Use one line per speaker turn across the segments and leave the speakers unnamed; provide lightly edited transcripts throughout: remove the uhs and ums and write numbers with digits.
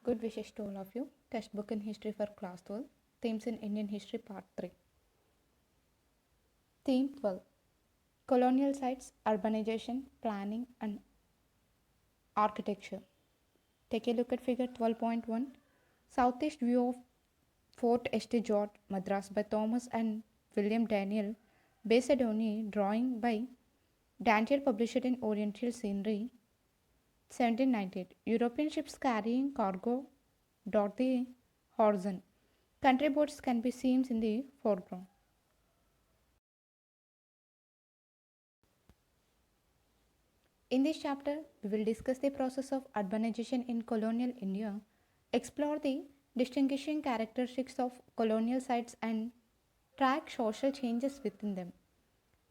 Good wishes to all of you. Textbook in History for Class 12. Themes in Indian History Part 3. Theme 12. Colonial Sites, Urbanization, Planning and Architecture. Take a look at figure 12.1. Southeast view of Fort St. George, Madras by Thomas and William Daniel. Based on a drawing by Daniel published in Oriental Scenery 1798. European ships carrying cargo dot the horizon. Country boats can be seen in the foreground. In this chapter, we will discuss the process of urbanization in colonial India, explore the distinguishing characteristics of colonial sites, and track social changes within them.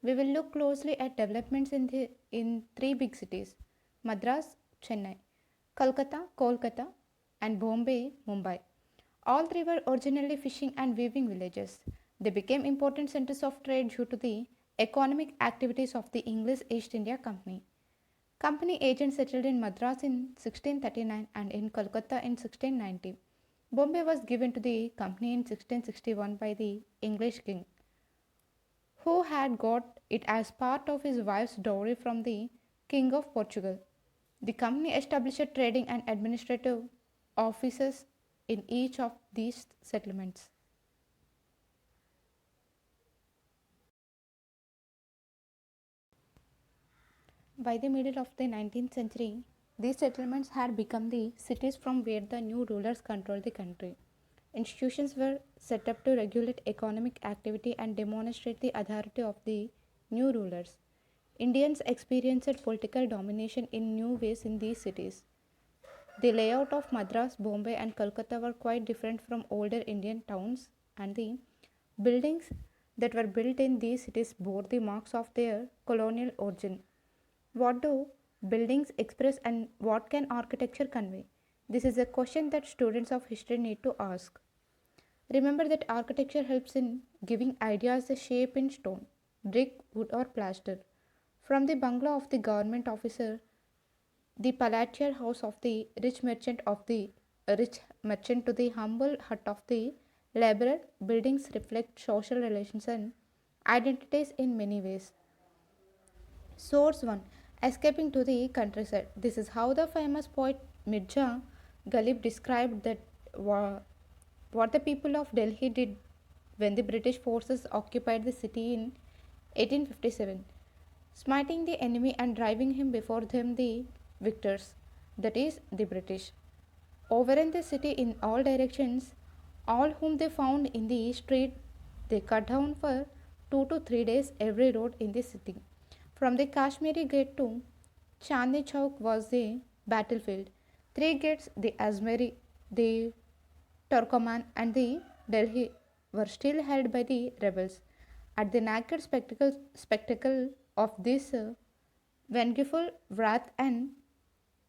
We will look closely at developments in three big cities: Madras, Chennai, Kolkata, and Bombay, Mumbai. All three were originally fishing and weaving villages. They became important centers of trade due to the economic activities of the English East India Company. Company agents settled in Madras in 1639 and in Kolkata in 1690. Bombay was given to the company in 1661 by the English king, who had got it as part of his wife's dowry from the King of Portugal. The company established trading and administrative offices in each of these settlements. By the middle of the 19th century, these settlements had become the cities from where the new rulers controlled the country. Institutions were set up to regulate economic activity and demonstrate the authority of the new rulers. Indians experienced political domination in new ways in these cities. The layout of Madras, Bombay, and Calcutta were quite different from older Indian towns, and the buildings that were built in these cities bore the marks of their colonial origin. What do buildings express and what can architecture convey? This is a question that students of history need to ask. Remember that architecture helps in giving ideas a shape in stone, brick, wood, or plaster. From the bungalow of the government officer, the palatial house of the rich merchant to the humble hut of the laborer, buildings reflect social relations and identities in many ways. Source 1. Escaping to the countryside. This is how the famous poet Mirza Ghalib described what the people of Delhi did when the British forces occupied the city in 1857, smiting the enemy and driving him before them the victors, that is, the British. Overran the city in all directions, all whom they found in the street, they cut down for 2 to 3 days every road in the city. From the Kashmiri gate to Chandni Chowk was a battlefield. Three gates, the Azmeri, the Turkoman, and the Delhi, were still held by the rebels. At the naked spectacle of this vengeful wrath and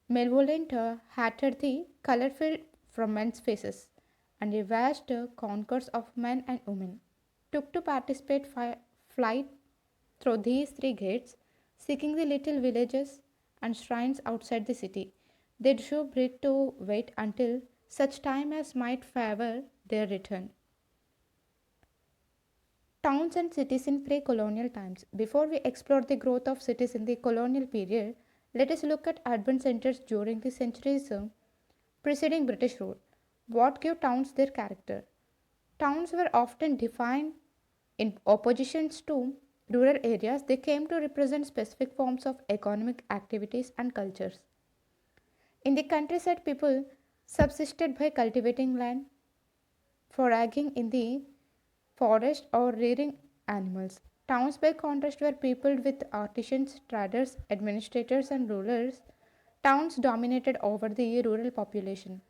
malevolent hatred, the color filled from men's faces, and a vast concourse of men and women took to participate flight through these three gates, seeking the little villages and shrines outside the city. They drew breath to wait until such time as might favor their return. Towns and cities in pre colonial times. Before we explore the growth of cities in the colonial period, let us look at urban centers during the centuries preceding British rule. What gave towns their character? Towns were often defined in oppositions to rural areas. They came to represent specific forms of economic activities and cultures. In the countryside, people subsisted by cultivating land, foraging in the forest, or rearing animals. Towns, by contrast, were peopled with artisans, traders, administrators, and rulers. Towns dominated over the rural population,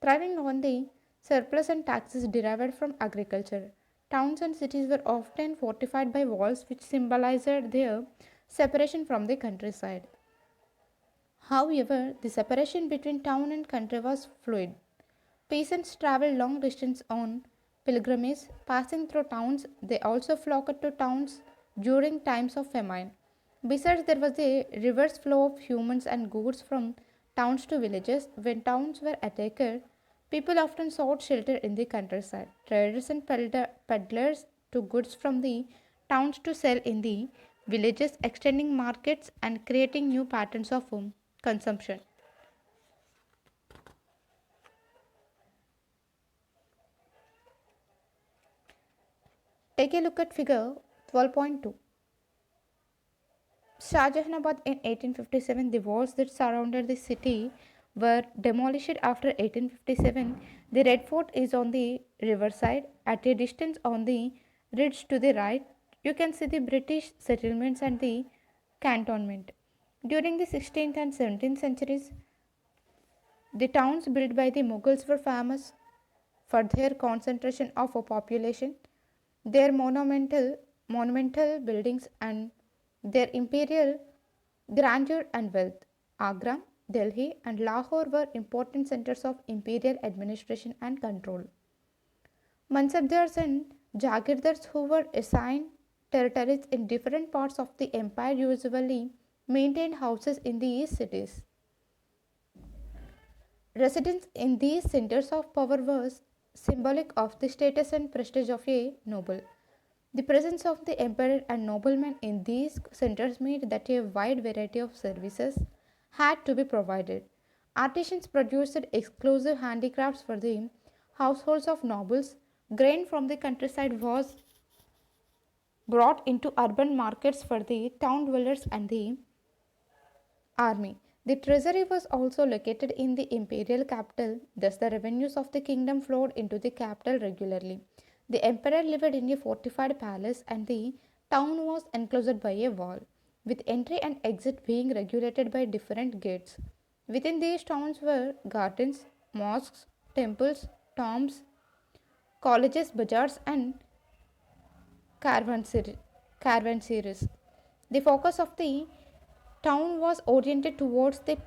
thriving on the surplus and taxes derived from agriculture. Towns and cities were often fortified by walls which symbolized their separation from the countryside. However, the separation between town and country was fluid. Peasants traveled long distance on pilgrimage, passing through towns. They also flocked to towns during times of famine. Besides, there was a reverse flow of humans and goods from towns to villages. When towns were attacked, People often sought shelter in the countryside. Traders and peddlers took goods from the towns to sell in the villages, extending markets and creating new patterns of consumption. Take a look at figure 12.2. Shahjahanabad in 1857, the walls that surrounded the city were demolished after 1857. The Red Fort is on the riverside. At a distance on the ridge to the right, you can see the British settlements and the cantonment. During the 16th and 17th centuries, the towns built by the Mughals were famous for their concentration of a population, their monumental buildings, and their imperial grandeur and wealth. Agra, Delhi, and Lahore were important centers of imperial administration and control. Mansabdars and Jagirdars who were assigned territories in different parts of the empire usually maintained houses in these cities. Residence in these centers of power was symbolic of the status and prestige of a noble. The presence of the emperor and noblemen in these centers meant that a wide variety of services had to be provided. Artisans produced exclusive handicrafts for the households of nobles. Grain from the countryside was brought into urban markets for the town dwellers and the army. The treasury was also located in the imperial capital, thus, the revenues of the kingdom flowed into the capital regularly. The emperor lived in a fortified palace, and the town was enclosed by a wall, with entry and exit being regulated by different gates. Within these towns were gardens, mosques, temples, tombs, colleges, bazaars, and caravanserais. caravanserais. The focus of the town was oriented towards the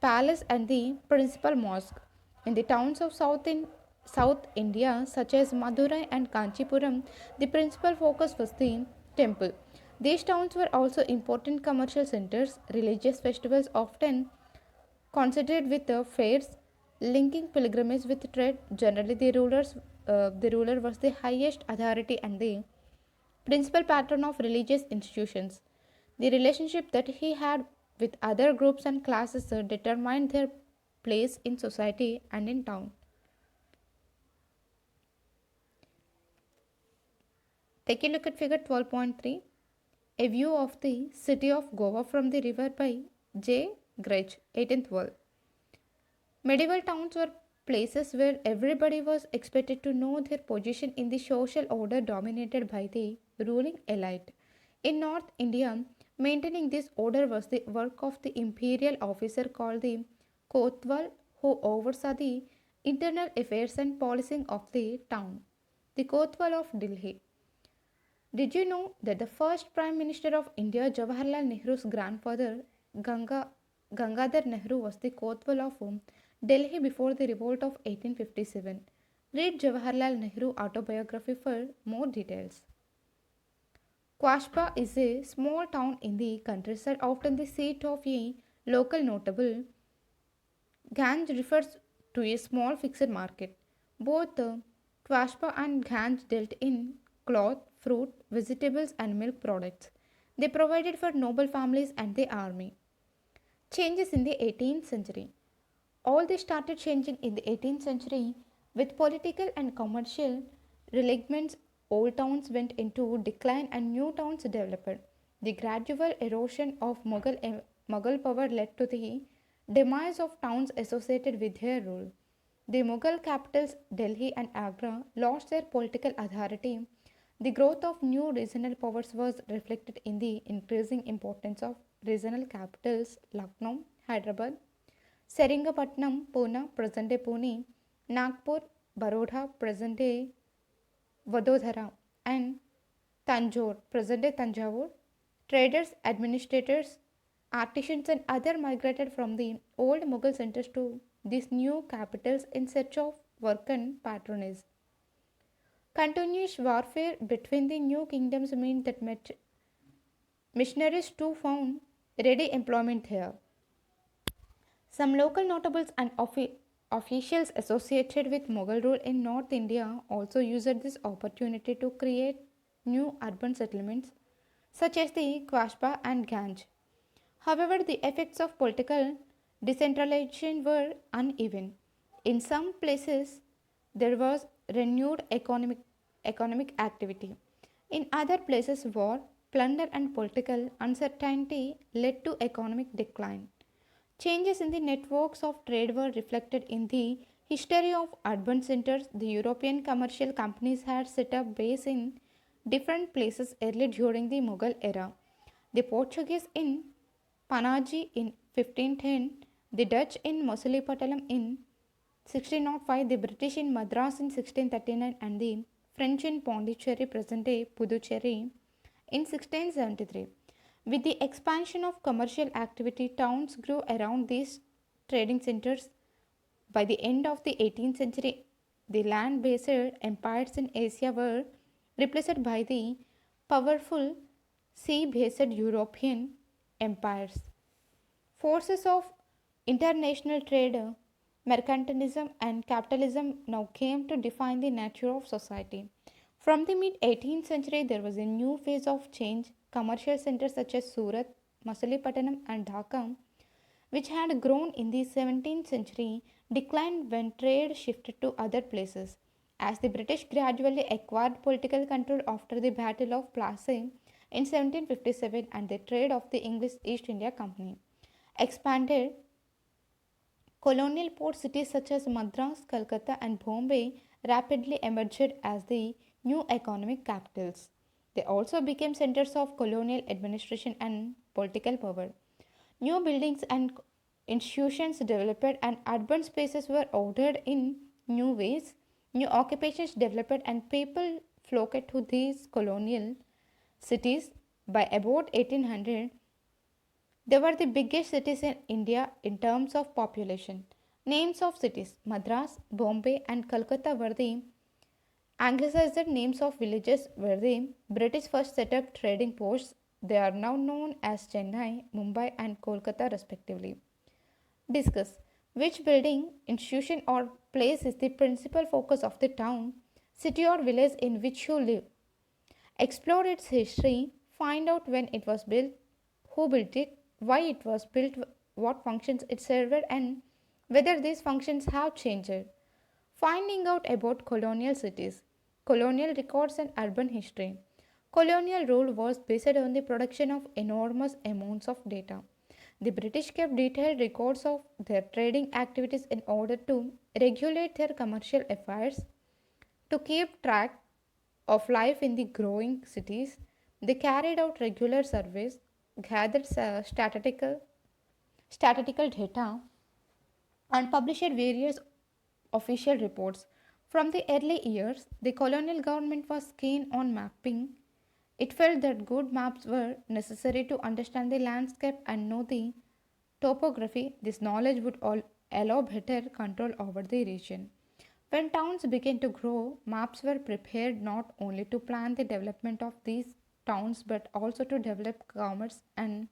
palace and the principal mosque. In the towns of South India, such as Madurai and Kanchipuram, the principal focus was the temple. These towns were also important commercial centers. Religious festivals often considered with the fairs, linking pilgrimage with trade. Generally, the ruler was the highest authority and the principal patron of religious institutions. The relationship that he had with other groups and classes determined their place in society and in town. Take a look at figure 12.3, a view of the city of Goa from the river by J. Grech, 1812. Medieval towns were places where everybody was expected to know their position in the social order dominated by the ruling elite. In North India, maintaining this order was the work of the imperial officer called the Kotwal, who oversaw the internal affairs and policing of the town. The Kotwal of Delhi. Did you know that the first Prime Minister of India, Jawaharlal Nehru's grandfather, Gangadhar Nehru, was the Kotwal of Delhi before the revolt of 1857? Read Jawaharlal Nehru autobiography for more details. Quashpa is a small town in the countryside, often the seat of a local notable. Ganj refers to a small fixed market. Both Quashpa and Ganj dealt in cloth, fruit, vegetables, and milk products. They provided for noble families and the army. Changes in the 18th century. All this started changing in the 18th century with political and commercial realignments. Old towns went into decline and new towns developed. The gradual erosion of Mughal power led to the demise of towns associated with their rule. The Mughal capitals Delhi and Agra lost their political authority. The growth of new regional powers was reflected in the increasing importance of regional capitals Lucknow, Hyderabad, Seringapatnam, Pune, present day Pune, Nagpur, Baroda, present day Vadodara, and Tanjore, present day Tanjavur. Traders, administrators, artisans, and other migrated from the old Mughal centers to these new capitals in search of work and patronage. Continuous warfare between the new kingdoms meant that missionaries too found ready employment here. Some local notables and Officials associated with Mughal rule in North India also used this opportunity to create new urban settlements such as the Quashba and Ganj. However, the effects of political decentralization were uneven. In some places, there was renewed economic activity. In other places, war, plunder, and political uncertainty led to economic decline. Changes in the networks of trade were reflected in the history of urban centers. The European commercial companies had set up base in different places early during the Mughal era. The Portuguese in Panaji in 1510, the Dutch in Masulipatam in 1605, the British in Madras in 1639, and the French in Pondicherry, present day Puducherry, in 1673. With the expansion of commercial activity, towns grew around these trading centers. By the end of the 18th century, the land based empires in Asia were replaced by the powerful sea based European empires. Forces of international trade, mercantilism, and capitalism now came to define the nature of society. From the mid 18th century, there was a new phase of change. Commercial centers such as Surat, Masulipatanam, and Dhaka, which had grown in the 17th century, declined when trade shifted to other places. As the British gradually acquired political control after the Battle of Plassey in 1757 and the trade of the English East India Company expanded, colonial port cities such as Madras, Calcutta, and Bombay rapidly emerged as the new economic capitals. They also became centers of colonial administration and political power. New buildings and institutions developed, and urban spaces were ordered in new ways. New occupations developed, and people flocked to these colonial cities. By about 1800, they were the biggest cities in India in terms of population. Names of cities: Madras, Bombay, and Calcutta were the anglicized names of villages where the British first set up trading posts. They are now known as Chennai, Mumbai, and Kolkata, respectively. Discuss which building, institution, or place is the principal focus of the town, city, or village in which you live. Explore its history, find out when it was built, who built it, why it was built, what functions it served, and whether these functions have changed. Finding out about colonial cities, colonial records, and urban history. Colonial rule was based on the production of enormous amounts of data. The British kept detailed records of their trading activities in order to regulate their commercial affairs. To keep track of life in the growing cities, they carried out regular surveys, gathered statistical data, and published various official reports. From the early years, the colonial government was keen on mapping. It felt that good maps were necessary to understand the landscape and know the topography. This knowledge would allow better control over the region. When towns began to grow, maps were prepared not only to plan the development of these towns but also to develop commerce and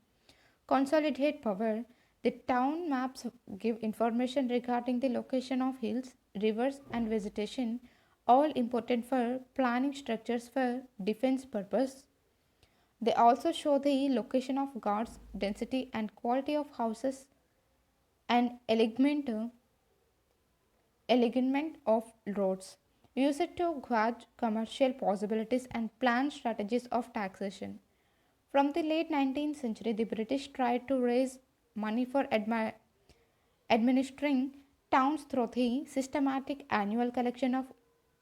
consolidate power. The town maps give information regarding the location of hills, rivers, and vegetation, all important for planning structures for defense purpose. They also show the location of guards, density and quality of houses, and alignment of roads. Use it to gauge commercial possibilities and plan strategies of taxation. From the late 19th century, the British tried to raise money for administering towns through the systematic annual collection of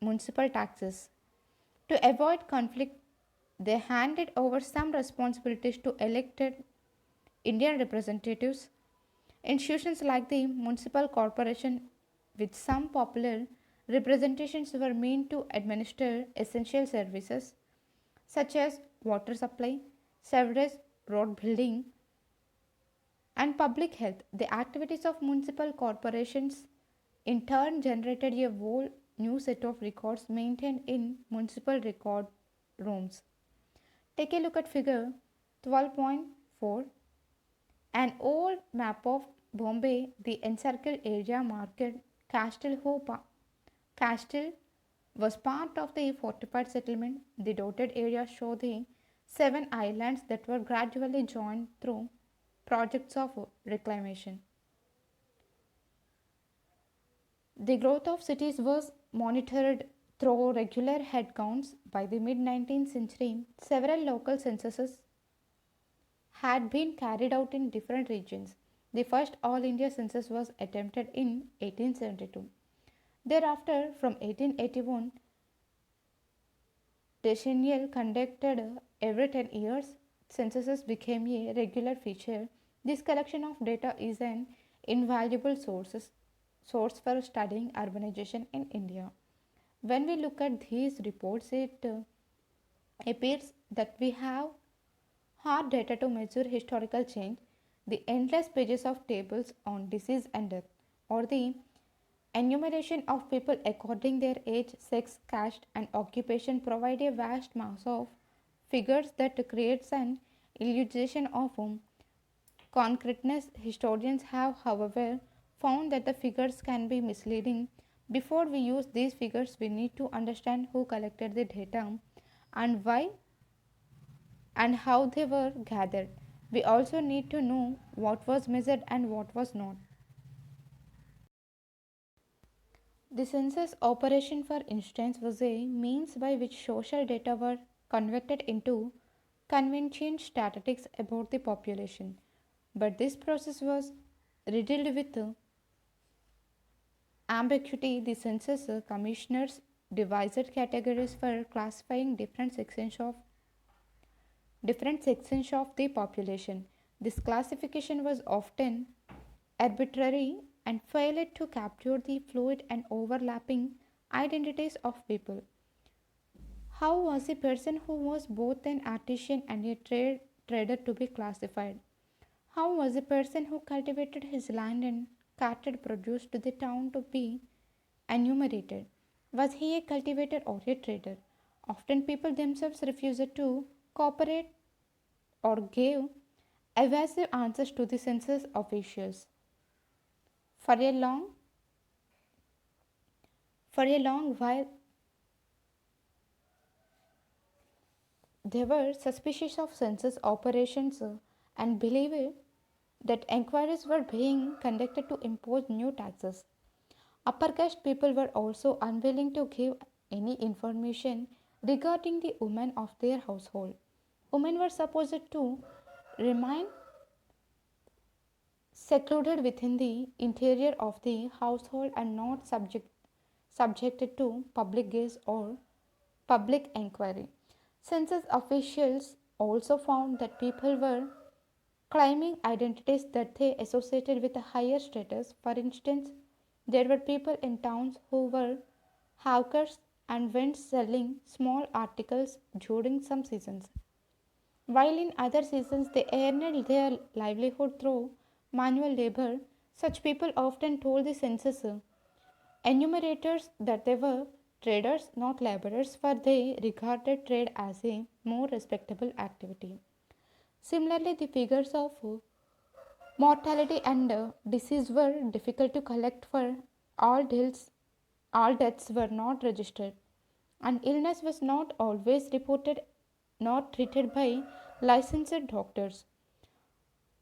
municipal taxes. To avoid conflict, they handed over some responsibilities to elected Indian representatives. Institutions like the municipal corporation, with some popular representations, were meant to administer essential services such as water supply, sewerage, road building, and public health. The activities of municipal corporations in turn generated a whole new set of records maintained in municipal record rooms. Take a look at figure 12.4. An old map of Bombay, the encircled area marked Castle Hope Castle was part of the fortified settlement. The dotted areas show the seven islands that were gradually joined through projects of reclamation. The growth of cities was monitored through regular head counts. By the mid 19th century, several local censuses had been carried out in different regions. The first All India census was attempted in 1872. Thereafter, from 1881, decennial conducted every 10 years, censuses became a regular feature. This collection of data is an invaluable source for studying urbanization in India. When we look at these reports, it appears that we have hard data to measure historical change. The endless pages of tables on disease and death, or the enumeration of people according their age, sex, caste, and occupation provide a vast mass of figures that creates an illusion of concreteness. Historians have, however, found that the figures can be misleading. Before we use these figures, we need to understand who collected the data and why and how they were gathered. We also need to know what was measured and what was not. The census operation, for instance, was a means by which social data were converted into convenient statistics about the population. But this process was riddled with ambiguity. The census commissioners devised categories for classifying different sections of the population. This classification was often arbitrary and failed to capture the fluid and overlapping identities of people. How was a person who was both an artisan and a trader to be classified? How was a person who cultivated his land and carted produce to the town to be enumerated? Was he a cultivator or a trader? Often people themselves refused to cooperate or gave evasive answers to the census officials. For a long for a long while they were suspicious of census operations and believed that inquiries were being conducted to impose new taxes. Upper caste people were also unwilling to give any information regarding the women of their household. Women were supposed to remain secluded within the interior of the household and not subjected to public gaze or public inquiry. Census officials also found that people were claiming identities that they associated with a higher status. For instance, there were people in towns who were hawkers and went selling small articles during some seasons, while in other seasons they earned their livelihood through manual labor. Such people often told the census enumerators that they were traders, not laborers, for they regarded trade as a more respectable activity. Similarly, the figures of mortality and disease were difficult to collect, for all deaths, all deaths were not registered, and illness was not always reported nor treated by licensed doctors.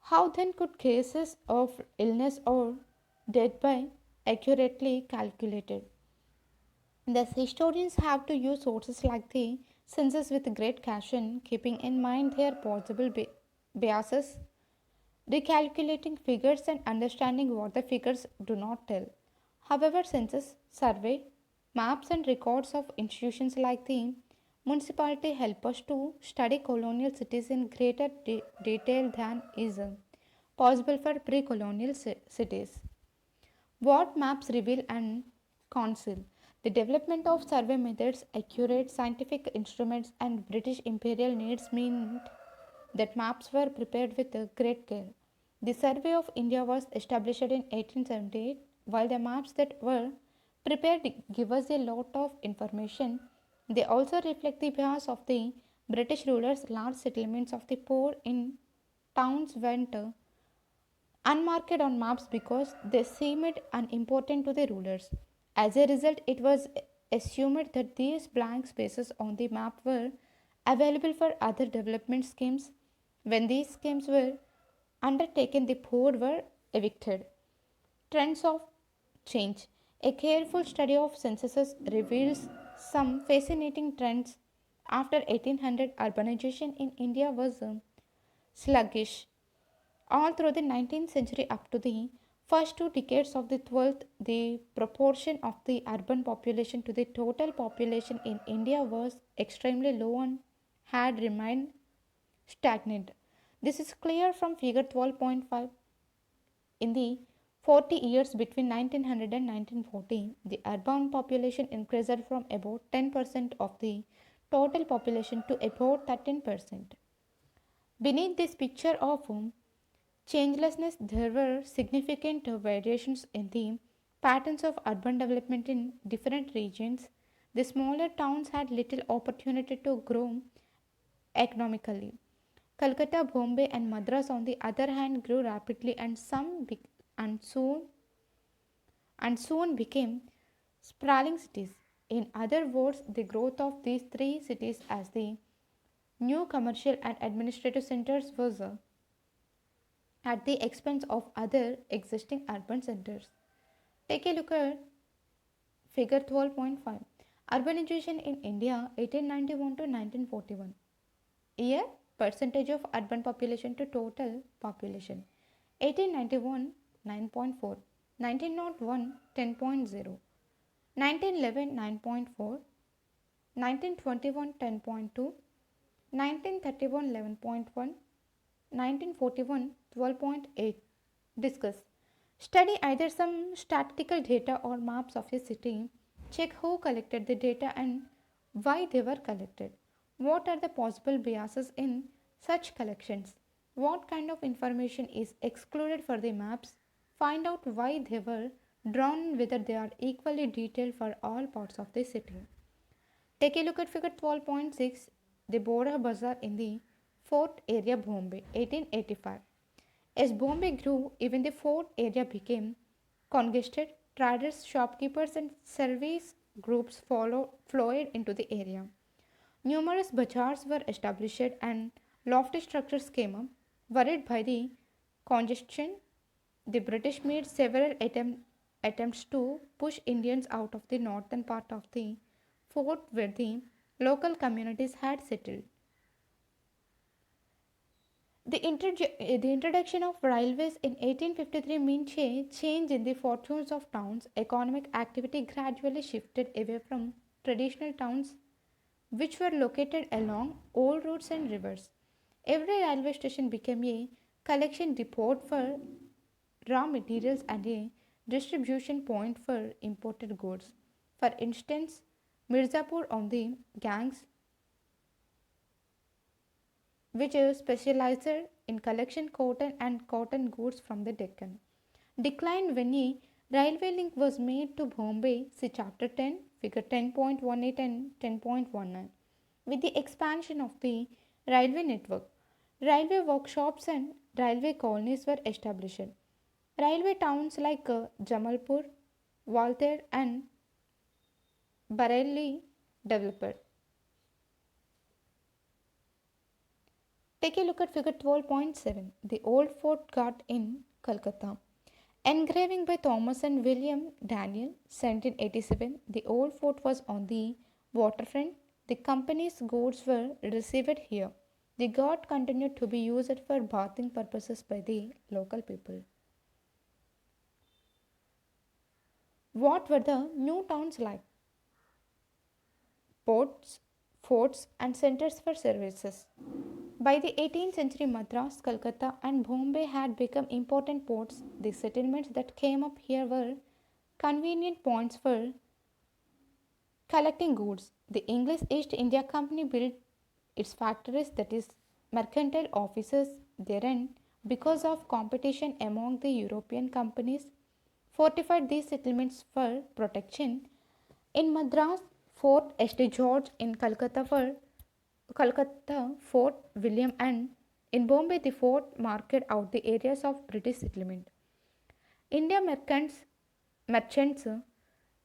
How then could cases of illness or death be accurately calculated? Thus, historians have to use sources like the census with great caution, keeping in mind their possible biases, recalculating figures and understanding what the figures do not tell. However, census, survey, maps, and records of institutions like the municipality help us to study colonial cities in greater detail than is possible for pre colonial cities. What maps reveal and conceal? The development of survey methods, accurate scientific instruments, and British imperial needs meant that maps were prepared with great care. The Survey of India was established in 1878. While the maps that were prepared give us a lot of information, they also reflect the bias of the British rulers. Large settlements of the poor in towns went unmarked on maps because they seemed unimportant to the rulers. As a result, it was assumed that these blank spaces on the map were available for other development schemes. When these schemes were undertaken, the poor were evicted. Trends of change. A careful study of censuses reveals some fascinating trends. After 1800, urbanization in India was sluggish. All through the 19th century up to the first two decades of the 12th, the proportion of the urban population to the total population in India was extremely low and had remained stagnant. This is clear from figure 12.5. In the 40 years between 1900 and 1940, the urban population increased from about 10% of the total population to about 13%. Beneath this picture of changelessness, there were significant variations in the patterns of urban development in different regions. The smaller towns had little opportunity to grow economically. Calcutta, Bombay, and Madras, on the other hand, grew rapidly and soon became sprawling cities. In other words, the growth of these three cities as the new commercial and administrative centers was at the expense of other existing urban centers. Take a look at figure 12.5. Urbanization in India 1891 to 1941. Year percentage of urban population to total population. 1891 9.4, 1901 10.0, 1911 9.4, 1921 10.2, 1931 11.1, 1941 12.8. Discuss. Study either some statistical data or maps of a city. Check who collected the data and why they were collected. What are the possible biases in such collections? What kind of information is excluded for the maps? Find out why they were drawn and whether they are equally detailed for all parts of the city. Take a look at figure 12.6, the Bora Bazaar in the Fort area Bombay, 1885. As Bombay grew, even the fort area became congested. Traders, shopkeepers, and service groups flowed into the area. Numerous bazaars were established and lofty structures came up. Worried by the congestion, the British made several attempts to push Indians out of the northern part of the fort where the local communities had settled. The introduction of railways in 1853 meant a change in the fortunes of towns. Economic activity gradually shifted away from traditional towns which were located along old roads and rivers. Every railway station became a collection depot for raw materials and a distribution point for imported goods. For instance, Mirzapur on the Ganges, which is specialized in collection cotton and cotton goods from the Deccan, declined when a railway link was made to Bombay. See Chapter 10, Figure 10.18 and 10.19. With the expansion of the railway network, railway workshops and railway colonies were established. Railway towns like Jamalpur, Walter, and Bareilly developed. Take a look at figure 12.7, the old Fort Ghat in Calcutta. Engraving by Thomas and William Daniel, 1787, the old fort was on the waterfront. The company's goods were received here. The ghat continued to be used for bathing purposes by the local people. What were the new towns like? Ports, forts, and centers for services. By the 18th century, Madras, Calcutta, and Bombay had become important ports. The settlements that came up here were convenient points for collecting goods. The English East India Company built its factories, that is, mercantile offices, therein because of competition among the European companies, fortified these settlements for protection. In Madras, Fort St. George, in Calcutta, Fort William, and In Bombay, the fort marked out the areas of British settlement. India merchants,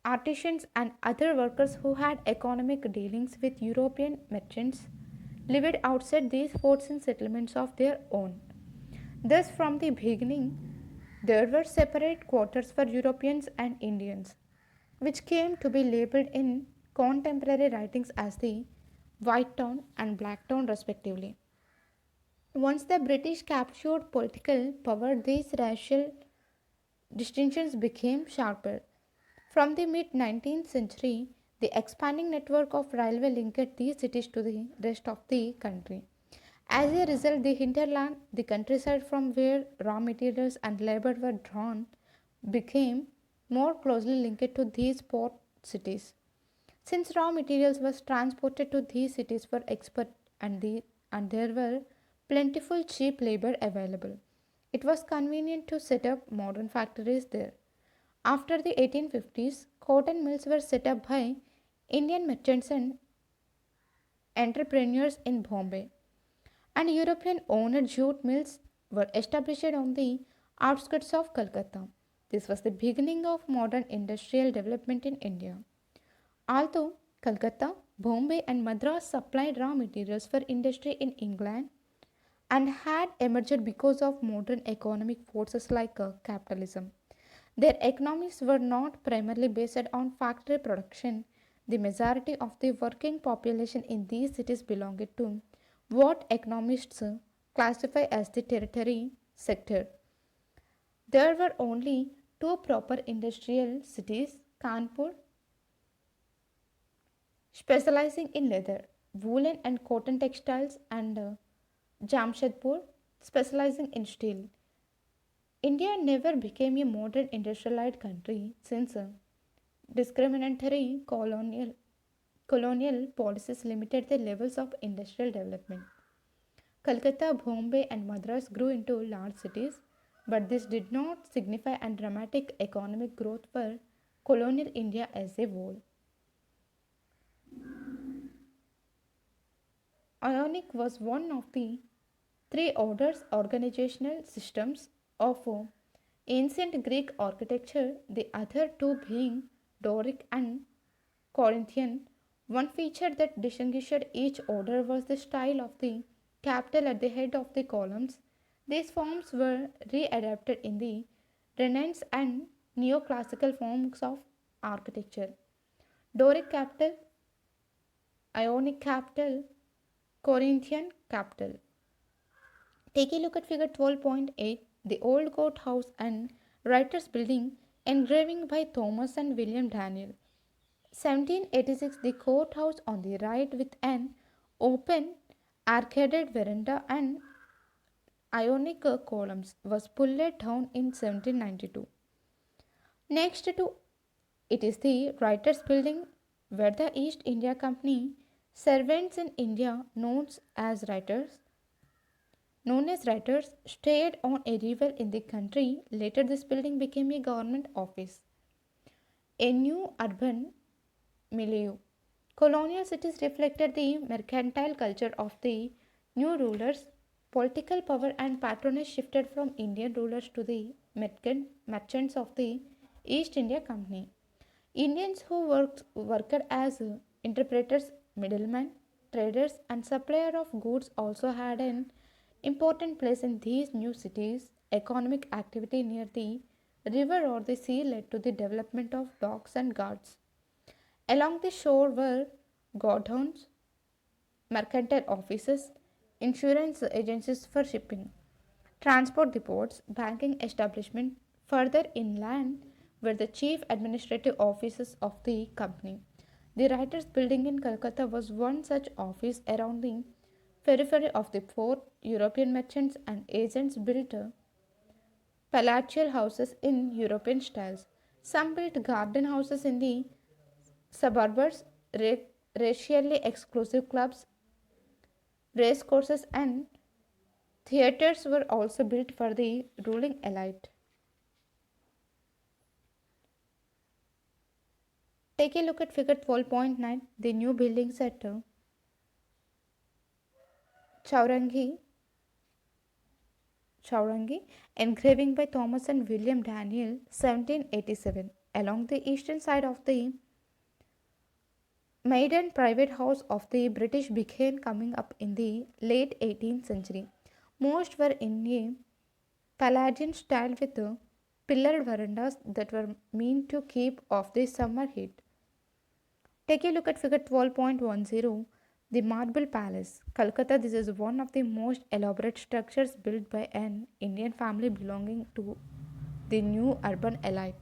artisans, and other workers who had economic dealings with European merchants lived outside these forts in settlements of their own. Thus, from the beginning, there were separate quarters for Europeans and Indians, which came to be labeled in contemporary writings as the White Town and Black Town, respectively. Once the British captured political power, these racial distinctions became sharper. From the mid 19th century, the expanding network of railway linked these cities to the rest of the country. As a result, the hinterland, the countryside from where raw materials and labor were drawn, became more closely linked to these port cities. Since raw materials was transported to these cities for export and there were plentiful cheap labor available, it was convenient to set up modern factories there. After the 1850s, cotton mills were set up by Indian merchants and entrepreneurs in Bombay, and European owned jute mills were established on the outskirts of Calcutta. This was the beginning of modern industrial development in India. Although Calcutta, Bombay, and Madras supplied raw materials for industry in England and had emerged because of modern economic forces like capitalism, their economies were not primarily based on factory production. The majority of the working population in these cities belonged to what economists classify as the tertiary sector. There were only two proper industrial cities, Kanpur, specializing in leather, woolen and cotton textiles, and Jamshedpur, specializing in steel. India never became a modern industrialized country since discriminatory colonial policies limited the levels of industrial development. Calcutta, Bombay, and Madras grew into large cities, but this did not signify a dramatic economic growth for colonial India as a whole. Ionic was one of the three orders organizational systems of ancient Greek architecture, the other two being Doric and Corinthian. One feature that distinguished each order was the style of the capital at the head of the columns. These forms were readapted in the Renaissance and neoclassical forms of architecture. Doric capital, Ionic capital, Corinthian capital. Take a look at figure 12.8, the old courthouse and writers' building engraving by Thomas and William Daniel. 1786, the courthouse on the right with an open arcaded veranda and Ionic columns was pulled down in 1792. Next to it is the writers' building where the East India Company servants in India known as writers, stayed on arrival in the country. Later, this building became a government office. A new urban milieu. Colonial cities reflected the mercantile culture of the new rulers. Political power and patronage shifted from Indian rulers to the merchants of the East India Company. Indians who worked as interpreters, middlemen, traders, and suppliers of goods also had an important place in these new cities. Economic activity near the river or the sea led to the development of docks and guards. Along the shore were godowns, mercantile offices, insurance agencies for shipping, transport depots, banking establishment. Further inland were the chief administrative offices of the company. The writers' building in Calcutta was one such office. Around the periphery of the fort, European merchants and agents built palatial houses in European styles. Some built garden houses in the suburbs, racially exclusive clubs, race courses, and theatres were also built for the ruling elite. Take a look at figure 12.9, the new buildings at Chaurangi Chaurangi, engraving by Thomas and William Daniel, 1787. Along the eastern side of the maiden private house of the British began coming up in the late 18th century. Most were in a Palladian style with pillared verandas that were meant to keep off the summer heat. Take a look at figure 12.10, the Marble Palace. Calcutta, this is one of the most elaborate structures built by an Indian family belonging to the new urban elite.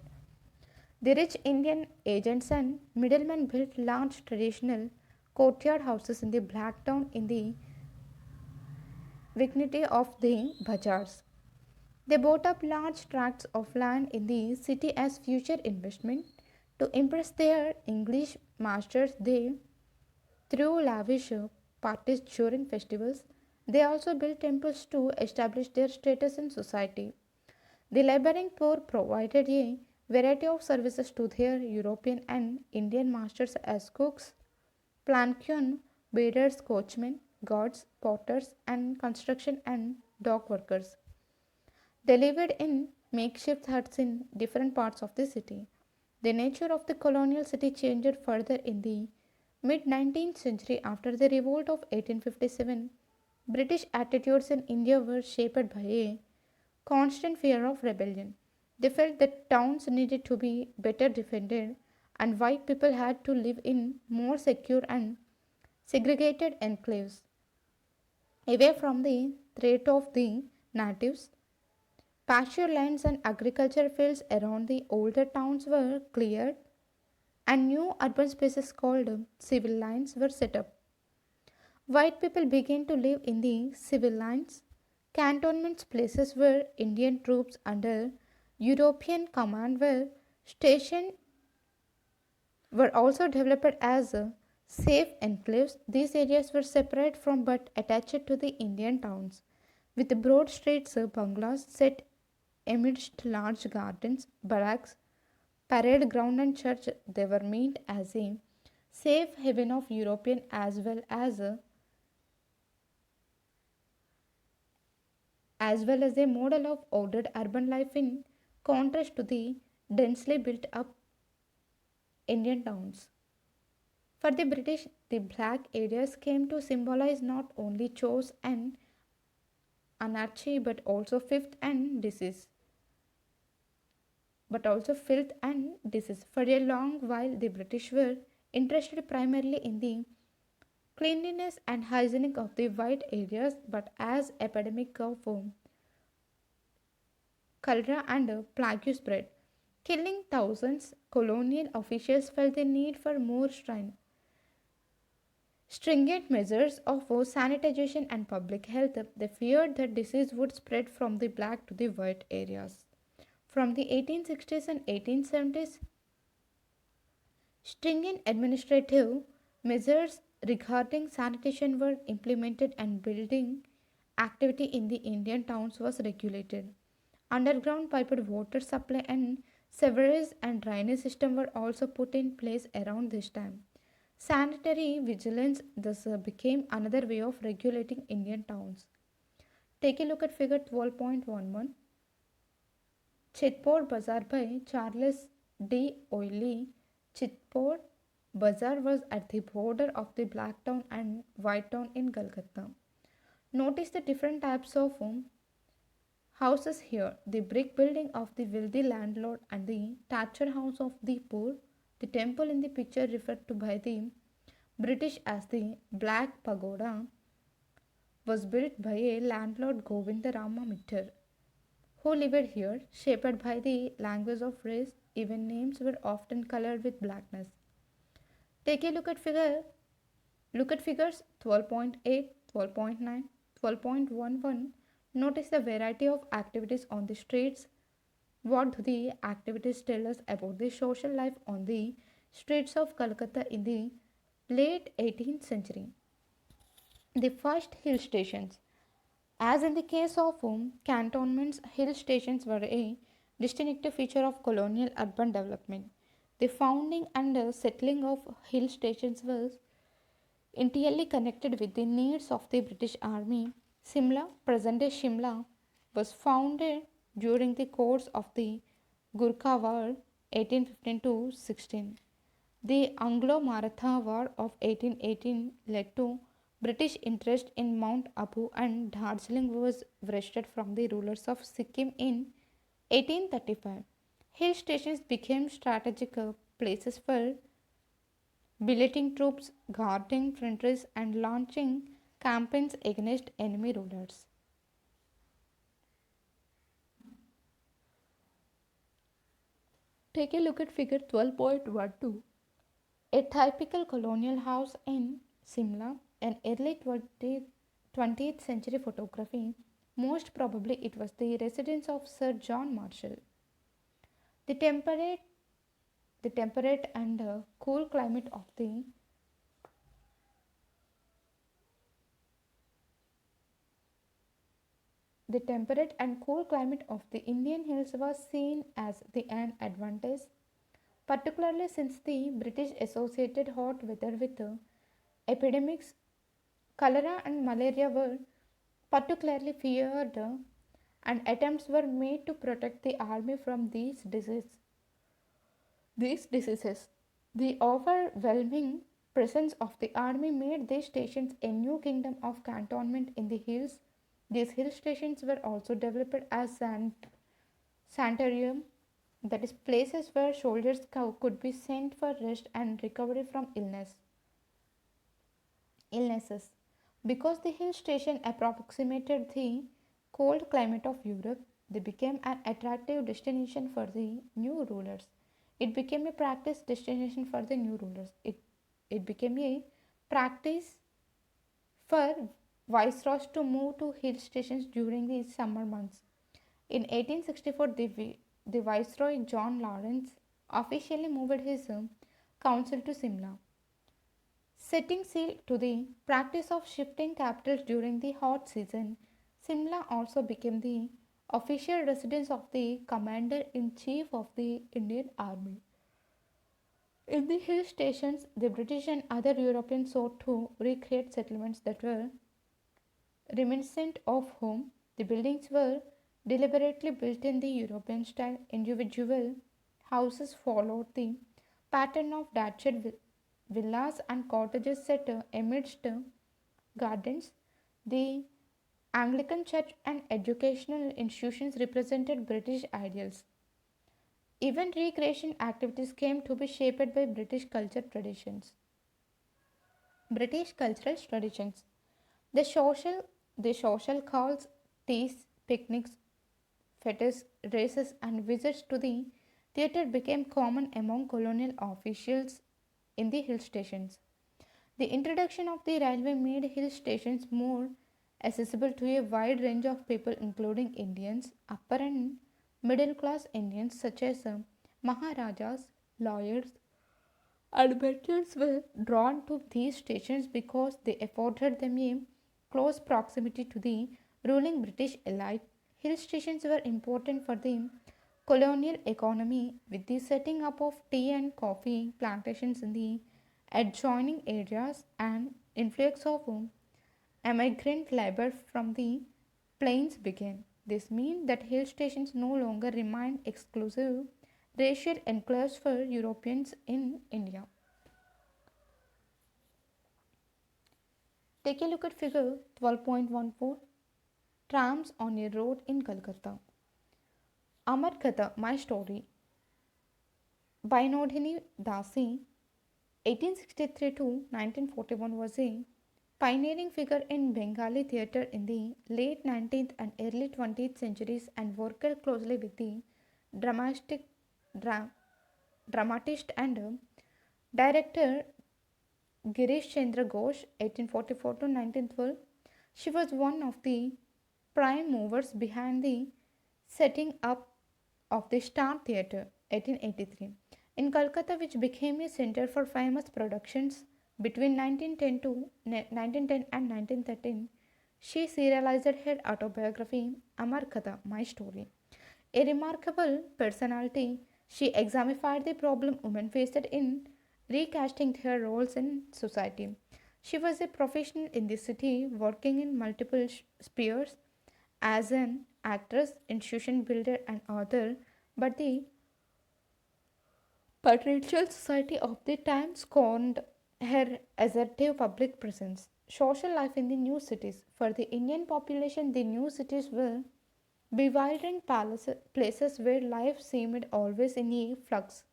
The rich Indian agents and middlemen built large traditional courtyard houses in the Black Town in the vicinity of the bazaars. They bought up large tracts of land in the city as future investment. To impress their English masters, they threw lavish parties during festivals. They also built temples to establish their status in society. The laboring poor provided a variety of services to their European and Indian masters as cooks, plankion, bearers, coachmen, guards, potters, and construction and dock workers. They lived in makeshift huts in different parts of the city. The nature of the colonial city changed further in the mid 19th century after the revolt of 1857. British attitudes in India were shaped by a constant fear of rebellion. They felt that towns needed to be better defended and white people had to live in more secure and segregated enclaves away from the threat of the natives. Pasture lands and agriculture fields around the older towns were cleared and new urban spaces called civil lines were set up. White people began to live in the civil lines, cantonments, places where Indian troops under European command were stationed were also developed as safe enclaves. These areas were separate from but attached to the Indian towns, with broad streets, bungalows set amidst large gardens, barracks, parade ground, and church. They were meant as a safe haven of European as well as a model of ordered urban life in contrast to the densely built up Indian towns. For the British, the black areas came to symbolize not only chores and anarchy but also filth and disease. For a long while, the British were interested primarily in the cleanliness and hygienic of the white areas, but as epidemic of cholera and plague spread, killing thousands, colonial officials felt the need for more stringent measures of sanitization and public health. They feared that disease would spread from the black to the white areas. From the 1860s and 1870s, stringent administrative measures regarding sanitation were implemented and building activity in the Indian towns was regulated. Underground piped water supply and sewerage and drainage system were also put in place around this time. Sanitary vigilance thus became another way of regulating Indian towns. Take a look at figure 12.11. Chitpur Bazaar by Charles D. Oily. Chitpur Bazaar was at the border of the Black Town and White Town in Calcutta. Notice the different types of houses here: the brick building of the wealthy landlord and the thatched house of the poor. The temple in the picture referred to by the British as the Black Pagoda was built by a landlord Govindarama Mittar, who lived here. Shaped by the language of race, even names were often colored with blackness. Take a look at figures 12.8, 12.9, 12.11. Notice the variety of activities on the streets. What do the activities tell us about the social life on the streets of Calcutta in the late 18th century? The first hill stations. As in the case of cantonments, hill stations were a distinctive feature of colonial urban development. The founding and settling of hill stations was entirely connected with the needs of the British Army. Simla, present day Shimla, was founded during the course of the Gurkha War 1815 16. The Anglo-Maratha War of 1818 led to British interest in Mount Abu, and Darjeeling was wrested from the rulers of Sikkim in 1835. Hill stations became strategic places for billeting troops, guarding frontiers, and launching campaigns against enemy rulers. Take a look at figure 12.12. A typical colonial house in Simla, an early 20th century photography. Most probably it was the residence of Sir John Marshall. The temperate, the temperate and cool climate of the temperate and cool climate of the Indian hills was seen as an advantage, particularly since the British associated hot weather with epidemics. Cholera and malaria were particularly feared, and attempts were made to protect the army from these diseases. The overwhelming presence of the army made these stations a new kingdom of cantonment in the hills. These hill stations were also developed as sanitarium, that is, places where soldiers could be sent for rest and recovery from illnesses. Because the hill station approximated the cold climate of Europe, they became an attractive destination for the new rulers. It became a practice destination for the new rulers. It became a practice for viceroys to move to hill stations during the summer months. In 1864, the viceroy John Lawrence officially moved his council to Simla, setting seal to the practice of shifting capitals during the hot season. Simla also became the official residence of the commander in chief of the Indian Army. In the hill stations, the British and other Europeans sought to recreate settlements that were reminiscent of home. The buildings were deliberately built in the European style. Individual houses followed the pattern of thatched villas and cottages set amidst gardens. The Anglican Church and educational institutions represented British ideals. Even recreation activities came to be shaped by British culture traditions. British cultural traditions. The social the social calls, teas, picnics, fetes, races, and visits to the theatre became common among colonial officials in the hill stations. The introduction of the railway made hill stations more accessible to a wide range of people, including Indians, upper and middle class Indians such as Maharajas, lawyers, and merchants were drawn to these stations because they afforded them a close proximity to the ruling British elite. Hill stations were important for the colonial economy, with the setting up of tea and coffee plantations in the adjoining areas and influx of emigrant labor from the plains began. This means that hill stations no longer remained exclusive racial enclaves for Europeans in India. Take a look at figure 12.14, trams on a road in Calcutta. Amar Katha, My Story, by Nodhini Dasi, 1863 to 1941, was a pioneering figure in Bengali theatre in the late 19th and early 20th centuries, and worked closely with the dramatic, dra- dramatist and director Girish Chandra Ghosh, 1844 to 1912. She was one of the prime movers behind the setting up of the Star Theatre, 1883, in Calcutta, which became a center for famous productions between 1910 and 1913. She serialized her autobiography, Amar Katha, My Story. A remarkable personality, she examined the problem women faced in recasting their roles in society. She was a professional in the city, working in multiple spheres as an actress, institution builder, and author, but the patriarchal society of the time scorned her assertive public presence. Social life in the new cities. For the Indian population, the new cities were bewildering places where life seemed always in a flux.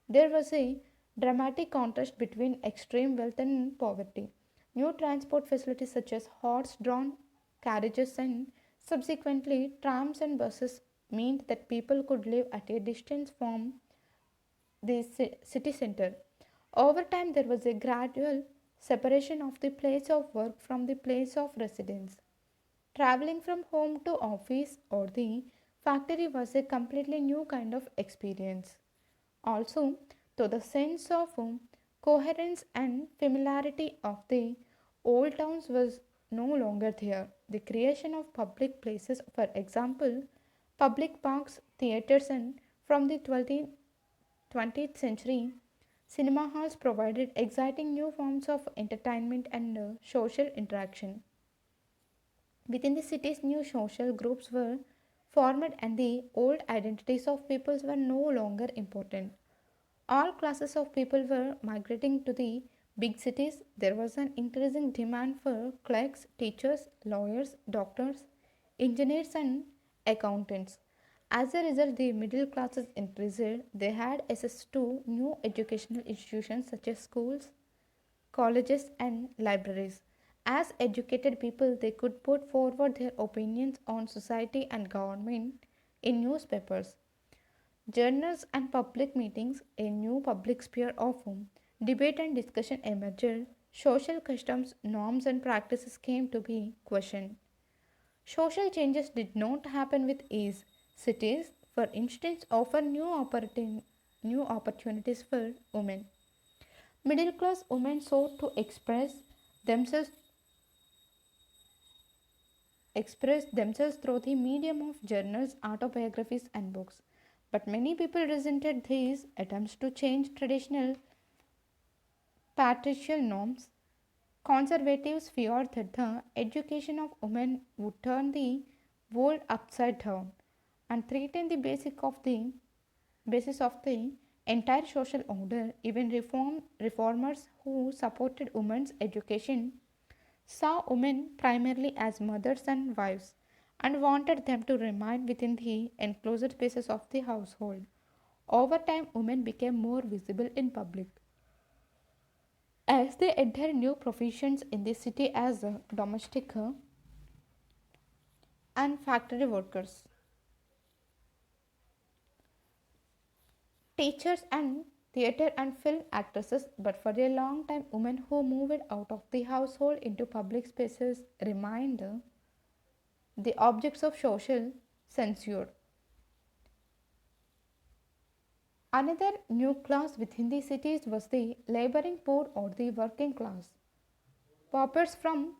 There was a dramatic contrast between extreme wealth and poverty. New transport facilities such as horse drawn carriages and subsequently trams and buses meant that people could live at a distance from the city center. Over time, there was a gradual separation of the place of work from the place of residence. Traveling from home to office or the factory was a completely new kind of experience. Also, to the sense of coherence and familiarity of the old towns was no longer there. The creation of public places, for example, public parks, theatres, and from the 20th century, cinema halls provided exciting new forms of entertainment and social interaction. Within the cities, new social groups were formed, and the old identities of peoples were no longer important. All classes of people were migrating to the big cities. There was an increasing demand for clerks, teachers, lawyers, doctors, engineers, and accountants. As a result, the middle classes increased. They had access to new educational institutions such as schools, colleges, and libraries. As educated people, they could put forward their opinions on society and government in newspapers, journals, and public meetings. A new public sphere of debate and discussion emerged. Social customs, norms, and practices came to be questioned. Social changes did not happen with ease. Cities, for instance, offer new opportunities for women. Middle class women sought to themselves express themselves through the medium of journals, autobiographies, and books. But many people resented these attempts to change traditional patricial norms. Conservatives feared that the education of women would turn the world upside down and threaten the basis of the entire social order. Even reformers who supported women's education saw women primarily as mothers and wives and wanted them to remain within the enclosed spaces of the household. Over time, women became more visible in public as they entered new professions in the city as domestic and factory workers, teachers, and theatre and film actresses. But for a long time, women who moved out of the household into public spaces remained the objects of social censure. Another new class within the cities was the laboring poor or the working class. Paupers from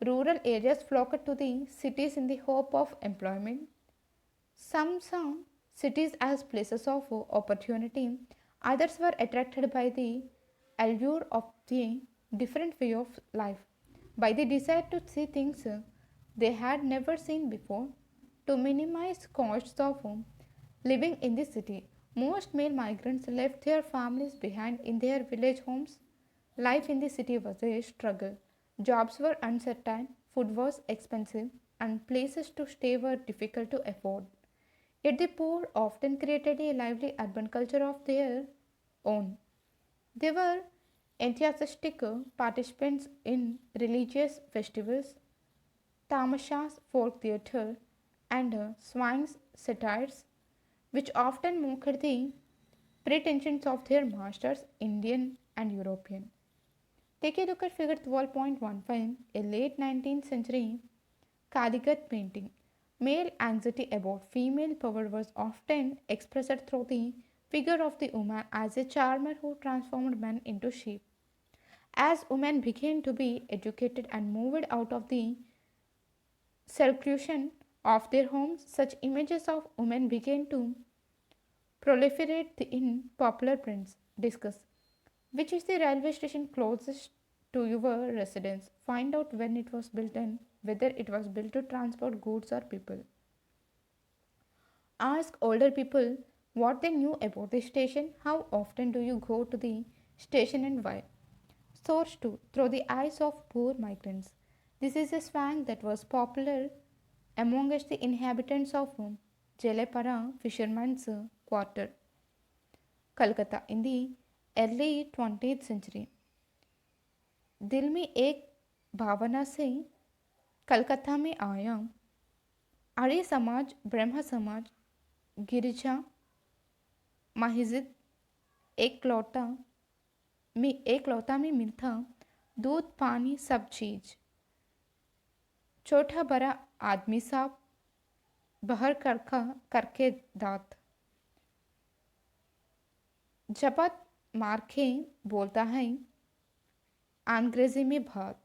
rural areas flocked to the cities in the hope of employment. Some saw cities as places of opportunity, others were attracted by the allure of the different way of life, by the desire to see things they had never seen before. To minimize costs of living in the city, most male migrants left their families behind in their village homes. Life in the city was a struggle. Jobs were uncertain, food was expensive, and places to stay were difficult to afford. Yet the poor often created a lively urban culture of their own. They were enthusiastic participants in religious festivals, tamashas, folk theatre, and swines satires, which often mocked the pretensions of their masters, Indian and European. Take a look at figure 12.15, a late 19th century Kaligat painting. Male anxiety about female power was often expressed through the figure of the woman as a charmer who transformed men into sheep. As women began to be educated and moved out of the seclusion of their homes, such images of women began to proliferate in popular prints. Discuss which is the railway station closest to your residence. Find out when it was built and whether it was built to transport goods or people. Ask older people what they knew about the station, how often do you go to the station and why. Source 2 Through the eyes of poor migrants. This is a slang that was popular amongst the inhabitants of Jelepara fishermen's quarter, Calcutta, in the early 20th century. दिल में एक भावना से कलकत्ता में आया। आर्य समाज, ब्रह्म समाज, गिरिजा मस्जिद एक लौता में मिलता दूध पानी सब चीज। छोटा बड़ा आदमी साहब बहर करके दांत झपट मार के बोलता है अंग्रेजी में बात।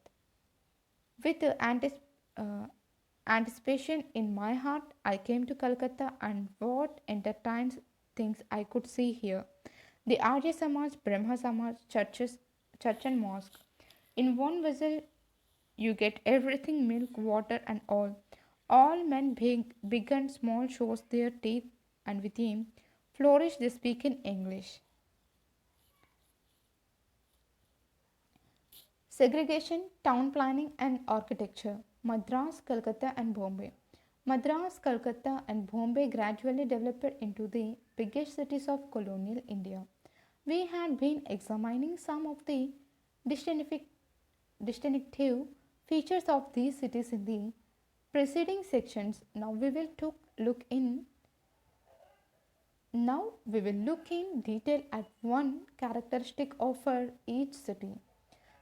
With anticipation in my heart, I came to Calcutta, and what entertains things I could see here. The Arya Samaj, Brahma Samaj, church and mosque. In one vessel, you get everything milk, water, and all. All men, big and small, shows their teeth, and with him, flourish they speak in English. Segregation, town planning, and architecture. Madras, Calcutta, and Bombay. Madras, Calcutta, and Bombay gradually developed into the biggest cities of colonial India. We had been examining some of the distinctive features of these cities in the preceding sections. Now we will look in detail at one characteristic of each city.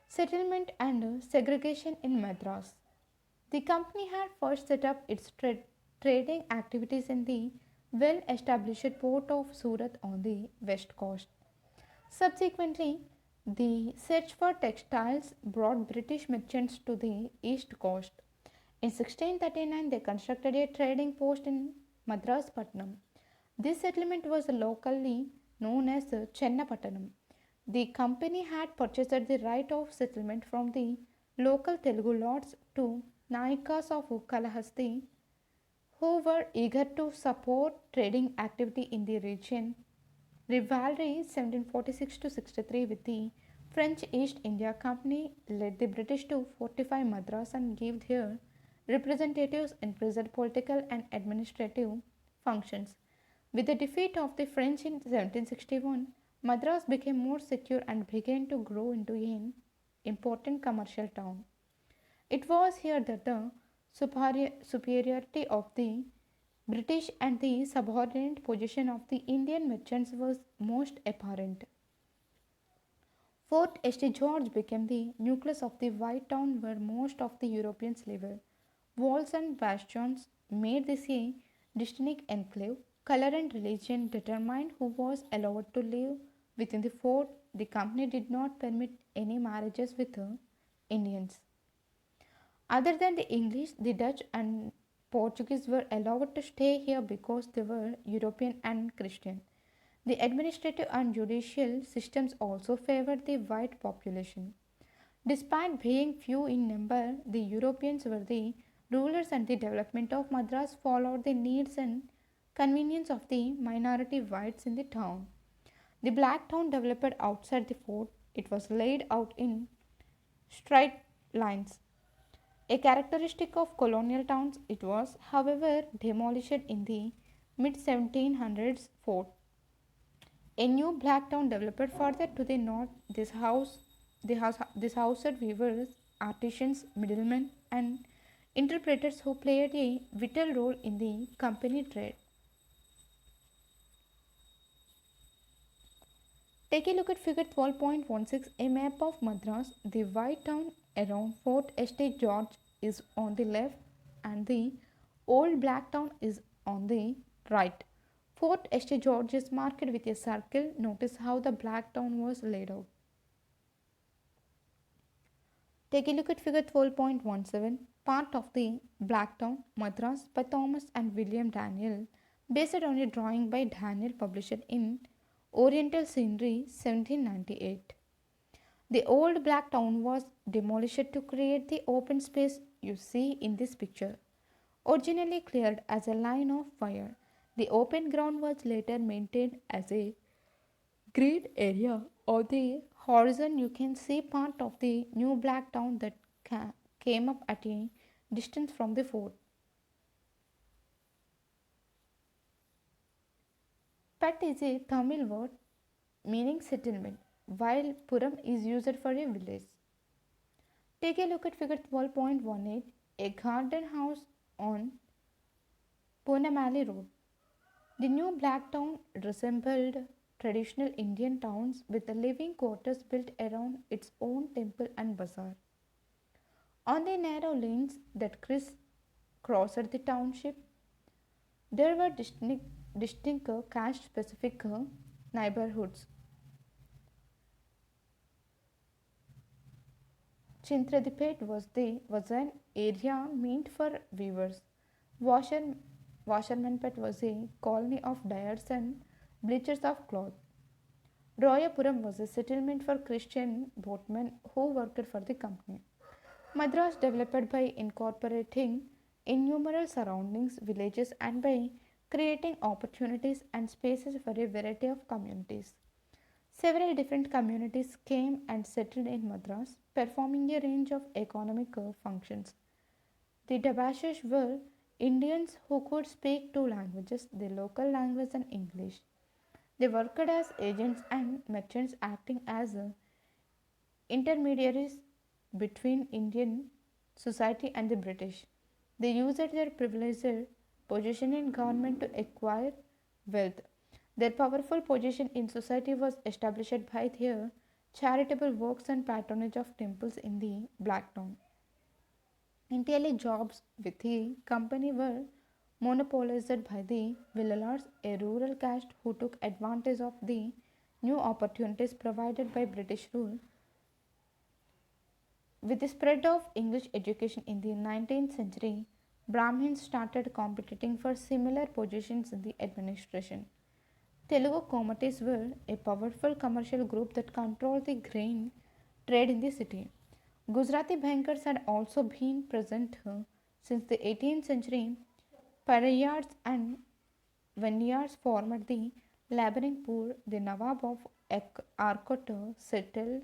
Settlement and segregation in Madras. The company had first set up its trading activities in the well established port of Surat on the west coast. Subsequently, the search for textiles brought British merchants to the east coast. In 1639, they constructed a trading post in Madras Patnam. This settlement was locally known as Chennapattanam. The company had purchased the right of settlement from the local Telugu lords to Nayakas of Kalahasti, who were eager to support trading activity in the region. Rivalry 1746 to 63 with the French East India Company led the British to fortify Madras and give their representatives in present political and administrative functions. With the defeat of the French in 1761, Madras became more secure and began to grow into an important commercial town. It was here that the superiority of the British and the subordinate position of the Indian merchants was most apparent. Fort St. George became the nucleus of the White Town where most of the Europeans lived. Walls and bastions made this a distinct enclave. Color and religion determined who was allowed to live within the fort. The company did not permit any marriages with Indians. Other than the English, the Dutch and Portuguese were allowed to stay here because they were European and Christian. The administrative and judicial systems also favored the white population. Despite being few in number, the Europeans were the rulers and the development of Madras followed the needs and convenience of the minority whites in the town. The black town developed outside the fort. It was laid out in straight lines. A characteristic of colonial towns, it was, however, demolished in the mid 1700s fort. A new black town developed further to the north. This housed weavers, artisans, middlemen, and interpreters who played a vital role in the company trade. Take a look at figure 12.16, a map of Madras. The white town around Fort St. George is on the left and the old black town is on the right. Fort St. George is marked with a circle. Notice how the black town was laid out. Take a look at figure 12.17, part of the Black Town, Madras by Thomas and William Daniel, based on a drawing by Daniel published in Oriental Scenery 1798. The old black town was demolished to create the open space you see in this picture. Originally cleared as a line of fire, The open ground was later maintained as a green area. On the horizon, you can see part of the new black town that came up at a distance from the fort. Pet is a Tamil word meaning settlement, while Puram is used for a village. Take a look at figure 12.18, a garden house on Punamali Road. The new black town resembled traditional Indian towns with the living quarters built around its own temple and bazaar. On the narrow lanes that crossed the township, there were distinct caste specific neighborhoods. Chintradipet was an area meant for weavers. Washer, Washermanpet was a colony of dyers and bleachers of cloth. Royapuram was a settlement for Christian boatmen who worked for the company. Madras developed by incorporating innumerable surroundings villages and by creating opportunities and spaces for a variety of communities. Several different communities came and settled in Madras, performing a range of economic functions. The Dabashis were Indians who could speak two languages, the local language and English. They worked as agents and merchants acting as intermediaries between Indian society and the British. They used their privileged position in government to acquire wealth. Their powerful position in society was established by their charitable works and patronage of temples in the Black Town. Entirely jobs with the company were monopolized by the villagers, a rural caste who took advantage of the new opportunities provided by British rule. With the spread of English education in the 19th century, Brahmins started competing for similar positions in the administration. Telugu Komatis were a powerful commercial group that controlled the grain trade in the city. Gujarati bankers had also been present since the 18th century. Parayards and vineyards formed the laboring pool. The Nawab of Arcot settled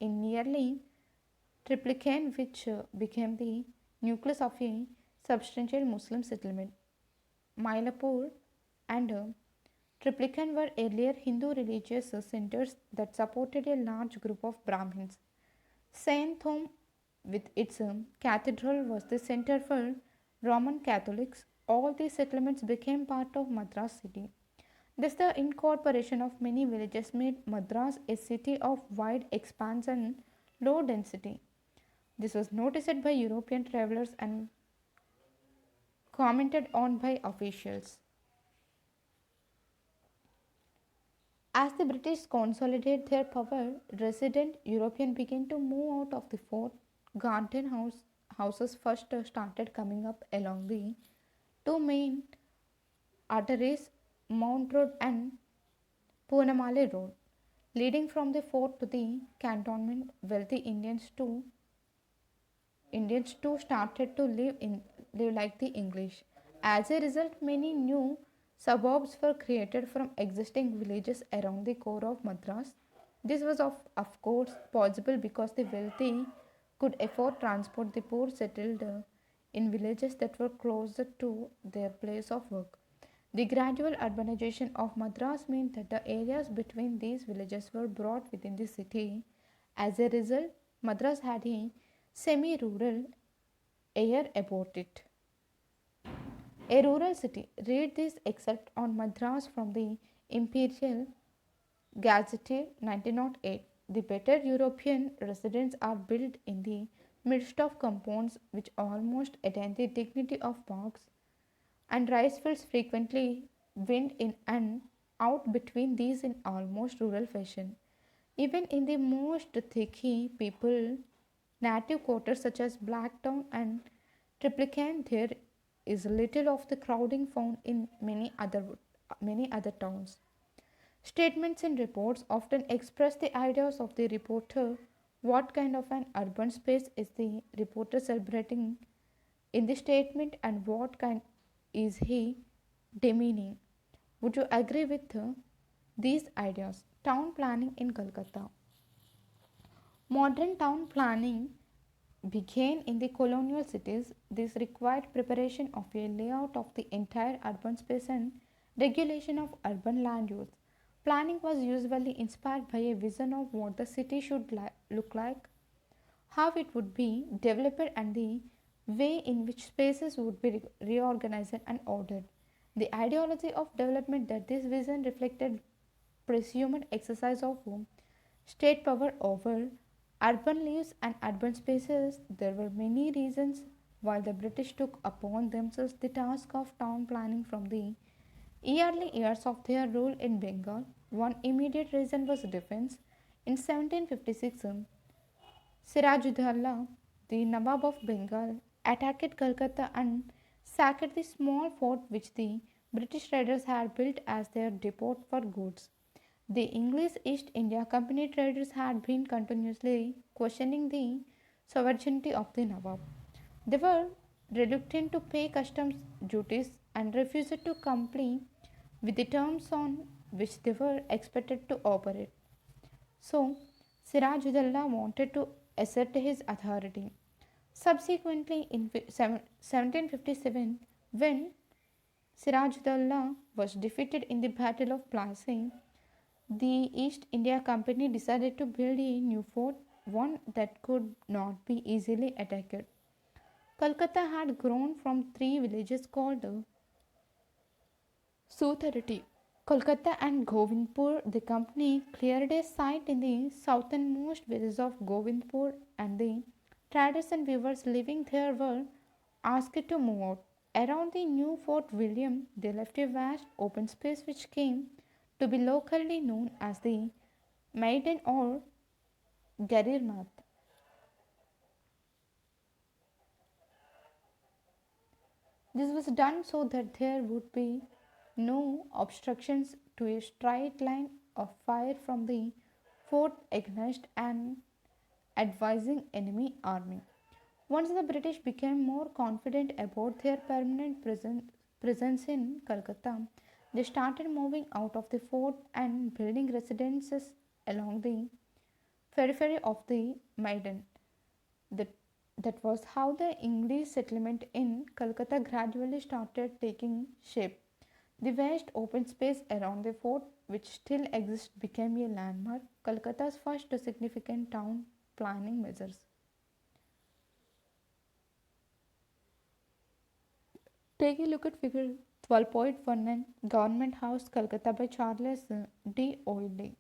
in nearly Triplicane, which became the nucleus of a substantial Muslim settlement. Mylapore and Triplicane were earlier Hindu religious centers that supported a large group of Brahmins. Saint Thome, with its cathedral, was the center for Roman Catholics. All these settlements became part of Madras city. Thus, the incorporation of many villages made Madras a city of wide expanse and low density. This was noticed by European travelers and commented on by officials. As the British consolidated their power, resident Europeans began to move out of the fort. Houses first started coming up along the two main arteries, Mount Road and Poonamale Road, leading from the fort to the cantonment. Wealthy Indians too started to live like the English. As a result, many new suburbs were created from existing villages around the core of Madras. This was of course possible because the wealthy could afford transport. The poor settled in villages that were closer to their place of work. The gradual urbanization of Madras meant that the areas between these villages were brought within the city. As a result, Madras had a semi rural air about it. A rural city. Read this excerpt on Madras from the Imperial Gazette 1908. The better European residents are built in the midst of compounds which almost attain the dignity of parks, and rice fields frequently wind in and out between these in almost rural fashion. Even in the most thicky people native quarters such as Blacktown and Triplicane, there is little of the crowding found in many other towns. Statements and reports often express the ideas of the reporter. What kind of an urban space is the reporter celebrating in the statement, and what kind is he demeaning. Would you agree with these ideas? Town planning in Calcutta. Modern town planning began in the colonial cities. This required preparation of a layout of the entire urban space and regulation of urban land use. Planning was usually inspired by a vision of what the city should look like, how it would be developed, and the way in which spaces would be reorganized and ordered. The ideology of development that this vision reflected presumed exercise of state power over urban lives and urban spaces. There were many reasons why the British took upon themselves the task of town planning from the early years of their rule in Bengal. One immediate reason was defense. In 1756, Sirajuddaulah, the Nawab of Bengal, attacked Calcutta and sacked the small fort which the British raiders had built as their depot for goods. The English East India Company traders had been continuously questioning the sovereignty of the Nawab. They were reluctant to pay customs duties and refused to comply with the terms on which they were expected to operate. So, Sirajuddaulah wanted to assert his authority. Subsequently, in 1757, when Sirajuddaulah was defeated in the Battle of Plassey, the East India Company decided to build a new fort, one that could not be easily attacked. Calcutta had grown from three villages called Sutharati, Kolkata and Govindpur. The company cleared a site in the southernmost village of Govindpur, and the traders and weavers living there were asked to move out. Around the new Fort William, they left a vast open space which came to be locally known as the Maiden or Garirnath. This was done so that there would be no obstructions to a straight line of fire from the fort against an advising enemy army. Once the British became more confident about their permanent presence in Calcutta, they started moving out of the fort and building residences along the periphery of the Maidan. That, that was how the English settlement in Calcutta gradually started taking shape. The vast open space around the fort, which still exists, became a landmark, Calcutta's first significant town planning measures. Take a look at figure 12.19, Government House, Calcutta by Charles D. Oily.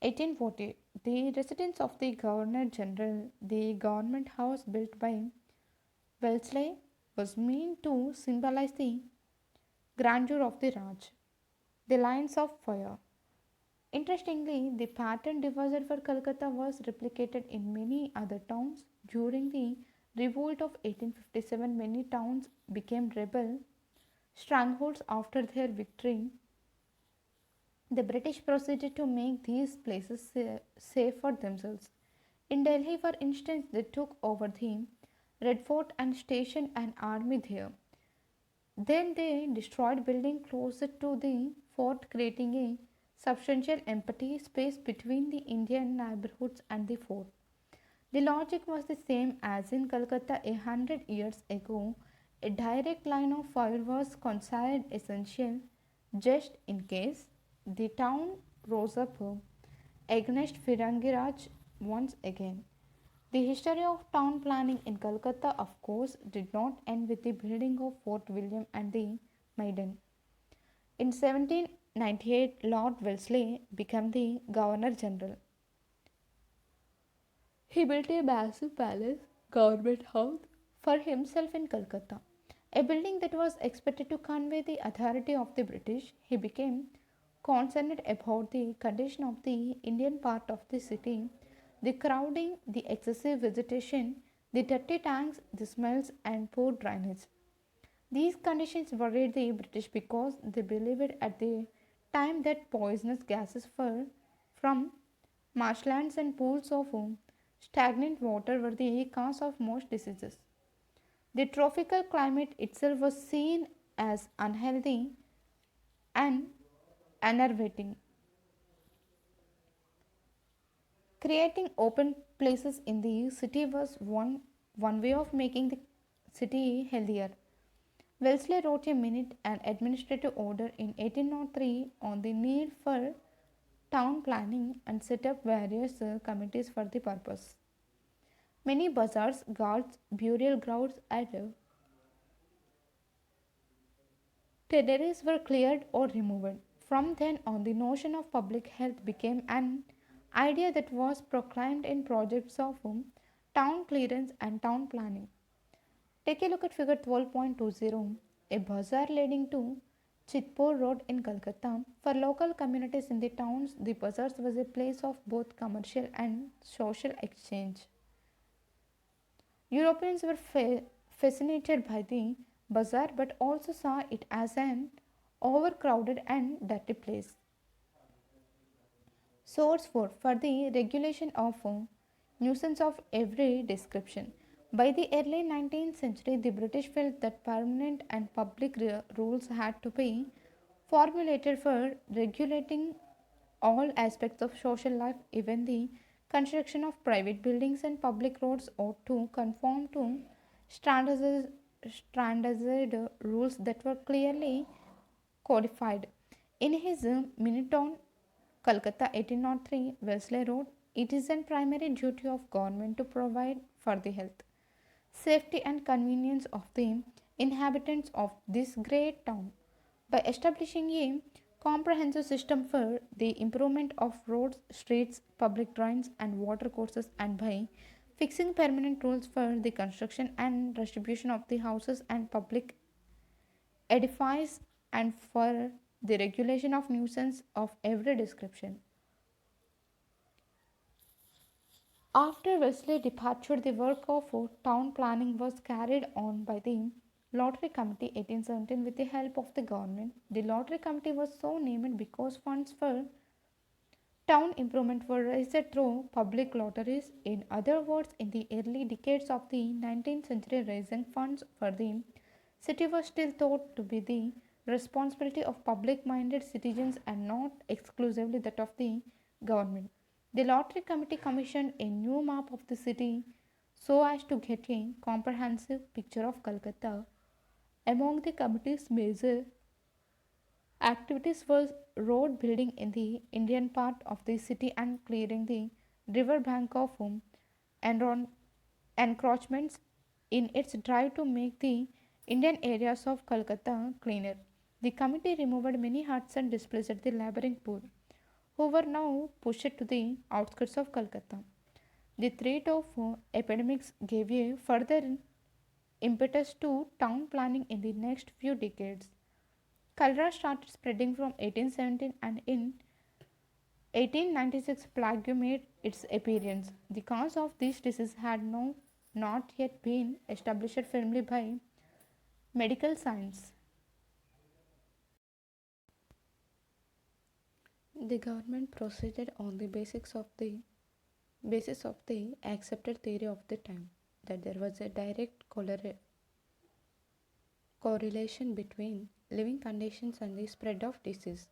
1840, the residence of the Governor General, the Government House built by Wellesley, was meant to symbolize the grandeur of the Raj. The lines of fire. Interestingly, the pattern devised for Calcutta was replicated in many other towns. During the revolt of 1857, many towns became rebel strongholds after their victory. The British proceeded to make these places safe for themselves. In Delhi, for instance, they took over the Red Fort and stationed an army there. Then they destroyed buildings closer to the fort, creating a substantial empty space between the Indian neighborhoods and the fort. The logic was the same as in Calcutta 100 years ago. A direct line of fire was considered essential just in case the town rose up against Firangiraj once again. The history of town planning in Calcutta, of course, did not end with the building of Fort William and the Maiden. In 1798, Lord Wellesley became the Governor General. He built a massive palace, Government House, for himself in Calcutta, a building that was expected to convey the authority of the British. He became concerned about the condition of the Indian part of the city, the crowding, the excessive vegetation, the dirty tanks, the smells, and poor drainage. These conditions worried the British because they believed at the time that poisonous gases were from marshlands and pools of stagnant water were the cause of most diseases. The tropical climate itself was seen as unhealthy and enervating. Creating open places in the city was one way of making the city healthier. Wellesley wrote a minute and administrative order in 1803 on the need for town planning and set up various committees for the purpose. Many bazaars, guards, burial grounds, and territories were cleared or removed. From then on, the notion of public health became an idea that was proclaimed in projects of town clearance and town planning. Take a look at figure 12.20, a bazaar leading to Chitpur Road in Calcutta. For local communities in the towns, the bazaars was a place of both commercial and social exchange. Europeans were fascinated by the bazaar but also saw it as an overcrowded and dirty place. Source 4 for the regulation of nuisance of every description. By the early 19th century, the British felt that permanent and public rules had to be formulated for regulating all aspects of social life, even the construction of private buildings and public roads ought to conform to standardized, standardized rules that were clearly codified. In his Minute on Calcutta 1803, Wellesley wrote, "It is a primary duty of government to provide for the health, safety, and convenience of the inhabitants of this great town by establishing a comprehensive system for the improvement of roads, streets, public drains, and water courses, and by fixing permanent rules for the construction and distribution of the houses and public edifice, and for the regulation of nuisance of every description." After Wesley's departure, the work of town planning was carried on by the Lottery Committee 1817 with the help of the government. The Lottery Committee was so named because funds for town improvement were raised through public lotteries. In other words, in the early decades of the 19th century, raising funds for the city was still thought to be the responsibility of public minded citizens and not exclusively that of the government. The Lottery Committee commissioned a new map of the city so as to get a comprehensive picture of Calcutta. Among the committee's major activities was road building in the Indian part of the city and clearing the river bank of enron- encroachments in its drive to make the Indian areas of Calcutta cleaner. The committee removed many huts and displaced the laboring poor, who were now pushed to the outskirts of Calcutta. The threat of epidemics gave a further impetus to town planning in the next few decades. Cholera started spreading from 1817 and in 1896 plague made its appearance. The cause of this disease had not yet been established firmly by medical science. The government proceeded on the basis of the accepted theory of the time that there was a direct correlation between living conditions and the spread of disease.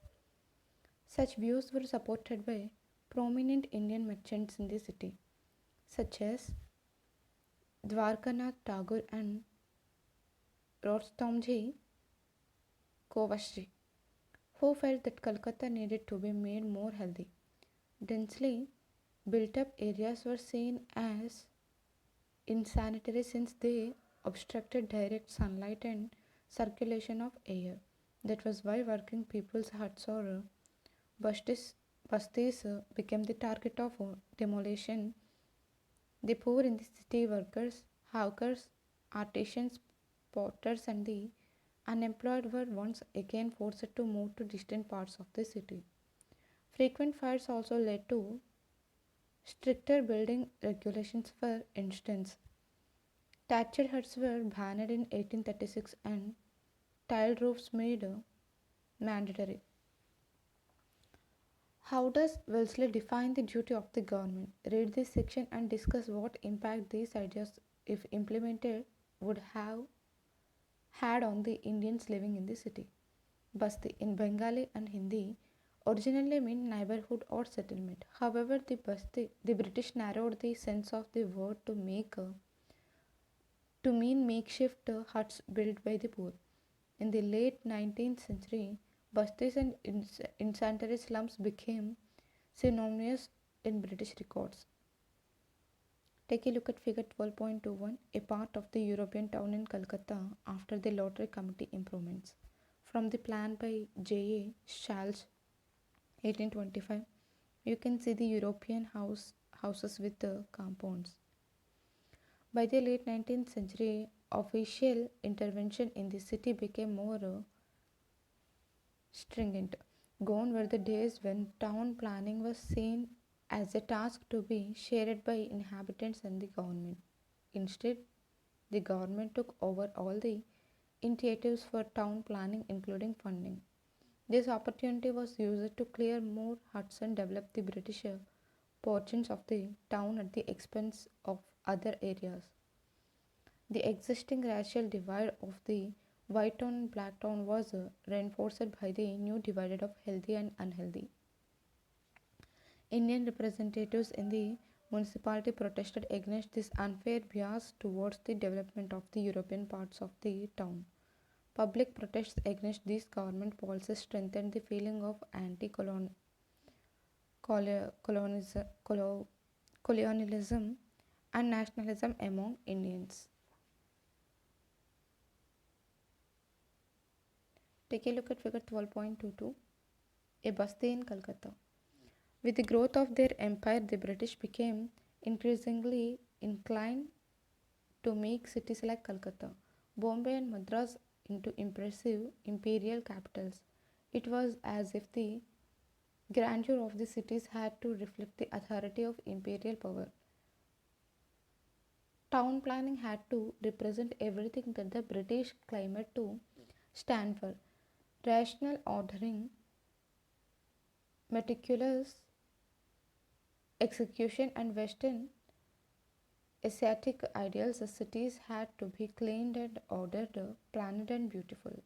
Such views were supported by prominent Indian merchants in the city, such as Dwarkanath Tagore and Rostomji Kovashri, who felt that Calcutta needed to be made more healthy. Densely built up areas were seen as insanitary since they obstructed direct sunlight and circulation of air. That was why working people's huts or bustis, bustis became the target of demolition. The poor in the city, workers, hawkers, artisans, potters, and the unemployed were once again forced to move to distant parts of the city. Frequent fires also led to stricter building regulations. For instance, thatched huts were banned in 1836 and tiled roofs made mandatory. How does Wellesley define the duty of the government? Read this section and discuss what impact these ideas, if implemented, would have had on the Indians living in the city. Basti in Bengali and Hindi originally meant neighborhood or settlement. However, the British narrowed the sense of the word to mean makeshift huts built by the poor. In the late 19th century, bastis and incendiary slums became synonymous in British records. Take a look at figure 12.21, a part of the European town in Calcutta after the lottery committee improvements. From the plan by J.A. Schalch, 1825, you can see the European houses with the compounds. By the late 19th century, official intervention in the city became more stringent. Gone were the days when town planning was seen as a task to be shared by inhabitants and the government. Instead, the government took over all the initiatives for town planning, including funding. This opportunity was used to clear more huts and develop the British portions of the town at the expense of other areas. The existing racial divide of the white town and black town was reinforced by the new divide of healthy and unhealthy. Indian representatives in the municipality protested against this unfair bias towards the development of the European parts of the town. Public protests against these government policies strengthened the feeling of colonialism and nationalism among Indians. Take a look at figure 12.22, a basti in Calcutta. With the growth of their empire, the British became increasingly inclined to make cities like Calcutta, Bombay, and Madras into impressive imperial capitals. It was as if the grandeur of the cities had to reflect the authority of imperial power. Town planning had to represent everything that the British claimed to stand for: rational ordering, meticulous execution, and Western aesthetic ideals. The cities had to be cleaned and ordered, planned and beautiful.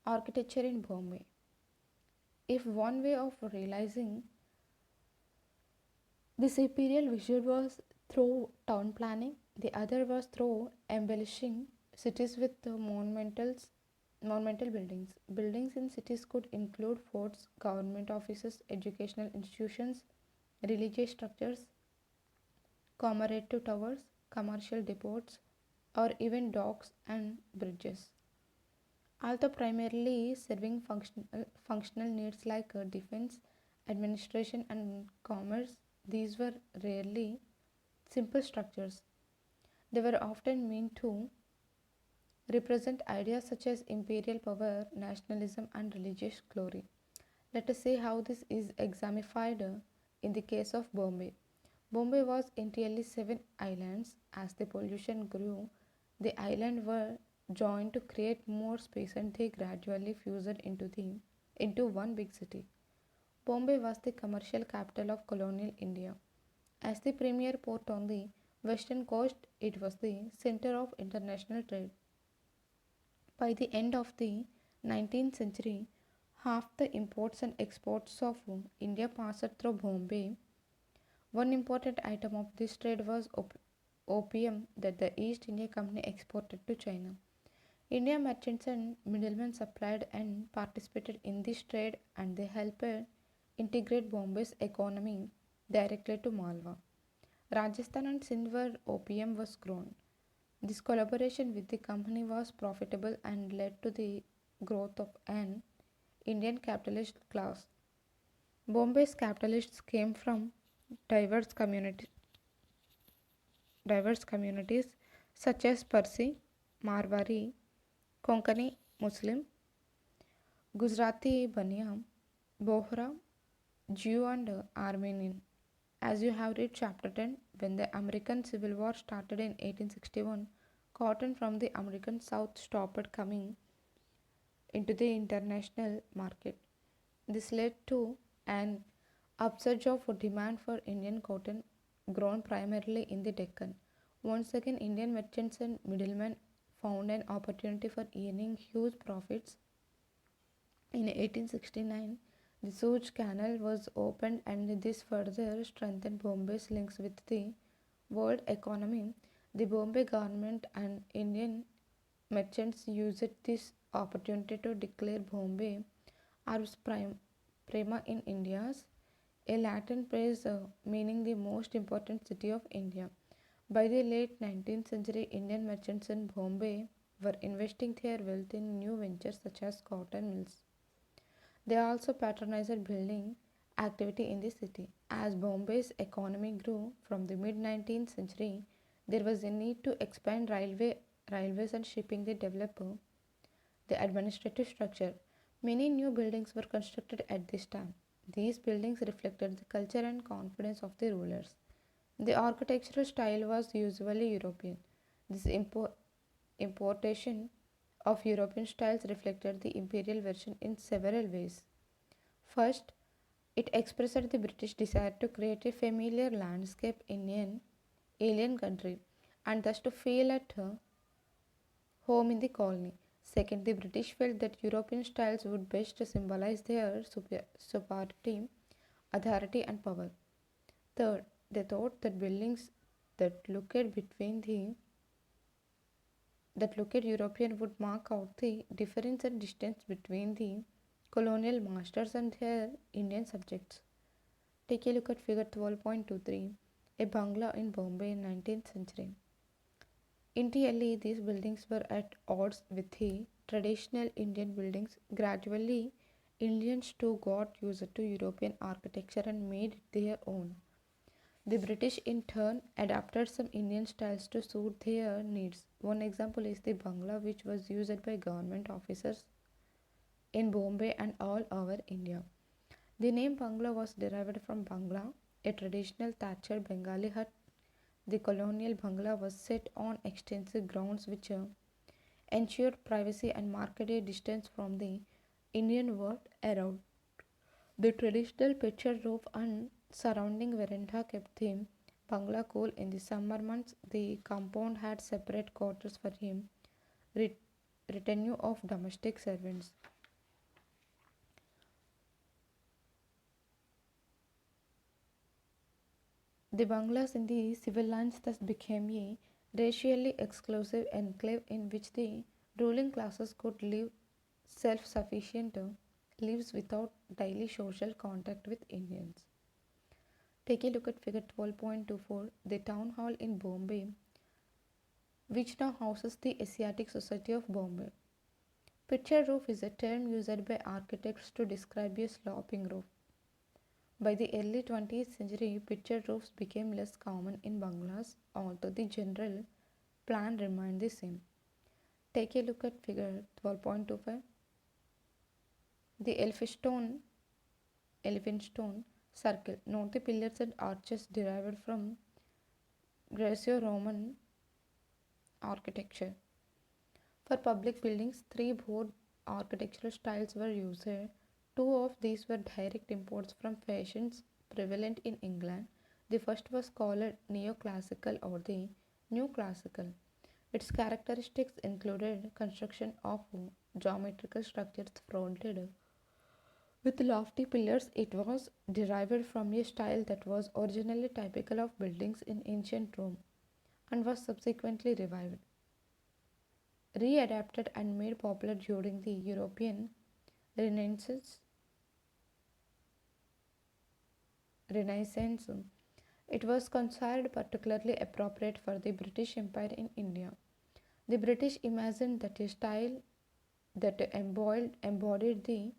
Architecture in Bombay. If one way of realizing this imperial vision was through town planning, the other was through embellishing cities with monumental buildings. Buildings in cities could include forts, government offices, educational institutions, religious structures, commemorative towers, commercial depots, or even docks and bridges. Although primarily serving functional needs like defense, administration, and commerce, these were rarely simple structures. They were often meant to represent ideas such as imperial power, nationalism, and religious glory. Let us see how this is exemplified in the case of Bombay. Bombay was entirely seven islands. As the pollution grew, the islands were joined to create more space and they gradually fused into one big city. Bombay was the commercial capital of colonial India. As the premier port on the western coast, it was the center of international trade. By the end of the 19th century, half the imports and exports of India passed through Bombay. One important item of this trade was opium that the East India Company exported to China. India merchants and middlemen supplied and participated in this trade and they helped integrate Bombay's economy directly to Malwa. Rajasthan and Sindh where opium was grown. This collaboration with the company was profitable and led to the growth of an Indian capitalist class. Bombay's capitalists came from diverse communities, diverse communities such as Parsi, Marwari, Konkani Muslim, Gujarati Baniya, Bohra, Jew and Armenian. As you have read chapter 10, when the American Civil War started in 1861, cotton from the American South stopped coming into the international market. This led to an upsurge of demand for Indian cotton grown primarily in the Deccan. Once again, Indian merchants and middlemen found an opportunity for earning huge profits. In 1869, the Suez Canal was opened, and this further strengthened Bombay's links with the world economy. The Bombay government and Indian merchants used this opportunity to declare Bombay as prima in India's, a Latin phrase meaning the most important city of India. By the late 19th century, Indian merchants in Bombay were investing their wealth in new ventures such as cotton mills. They also patronized building activity in the city. As Bombay's economy grew from the mid 19th century, there was a need to expand railways and shipping the developer the administrative structure. Many new buildings were constructed at this time. These buildings reflected the culture and confidence of the rulers. The architectural style was usually European. This importation of European styles reflected the imperial version in several ways. First, it expressed the British desire to create a familiar landscape in an alien country and thus to feel at home in the colony. Second, the British felt that European styles would best symbolize their superiority, authority, and power. Third, they thought that buildings that looked between the that looked European would mark out the difference and distance between the colonial masters and their Indian subjects. Take a look at figure 12.23, a bungalow in Bombay in 19th century. Initially, these buildings were at odds with the traditional Indian buildings. Gradually, Indians too got used to European architecture and made it their own. The British in turn adapted some Indian styles to suit their needs. One example is the bungalow, which was used by government officers in Bombay and all over India. The name bungalow was derived from bangla, a traditional thatched Bengali hut. The colonial bungalow was set on extensive grounds which ensured privacy and marked a distance from the Indian world around. The traditional pitched roof and surrounding veranda kept the bungalow cool in the summer months. The compound had separate quarters for him, retinue of domestic servants. The bungalows in the civil lines thus became a racially exclusive enclave in which the ruling classes could live self sufficient lives without daily social contact with Indians. Take a look at figure 12.24, the town hall in Bombay, which now houses the Asiatic Society of Bombay. Picture roof is a term used by architects to describe a sloping roof. By the early 20th century, picture roofs became less common in bungalows, although the general plan remained the same. Take a look at figure 12.25. The Elphinstone circle. Note the pillars and arches derived from Greco-Roman architecture. For public buildings, three broad architectural styles were used. Two of these were direct imports from fashions prevalent in England. The first was called Neoclassical or the New Classical. Its characteristics included construction of geometrical structures fronted with lofty pillars. It was derived from a style that was originally typical of buildings in ancient Rome and was subsequently revived, readapted, and made popular during the European Renaissance. Renaissance. It was considered particularly appropriate for the British Empire in India. The British imagined that a style that embodied the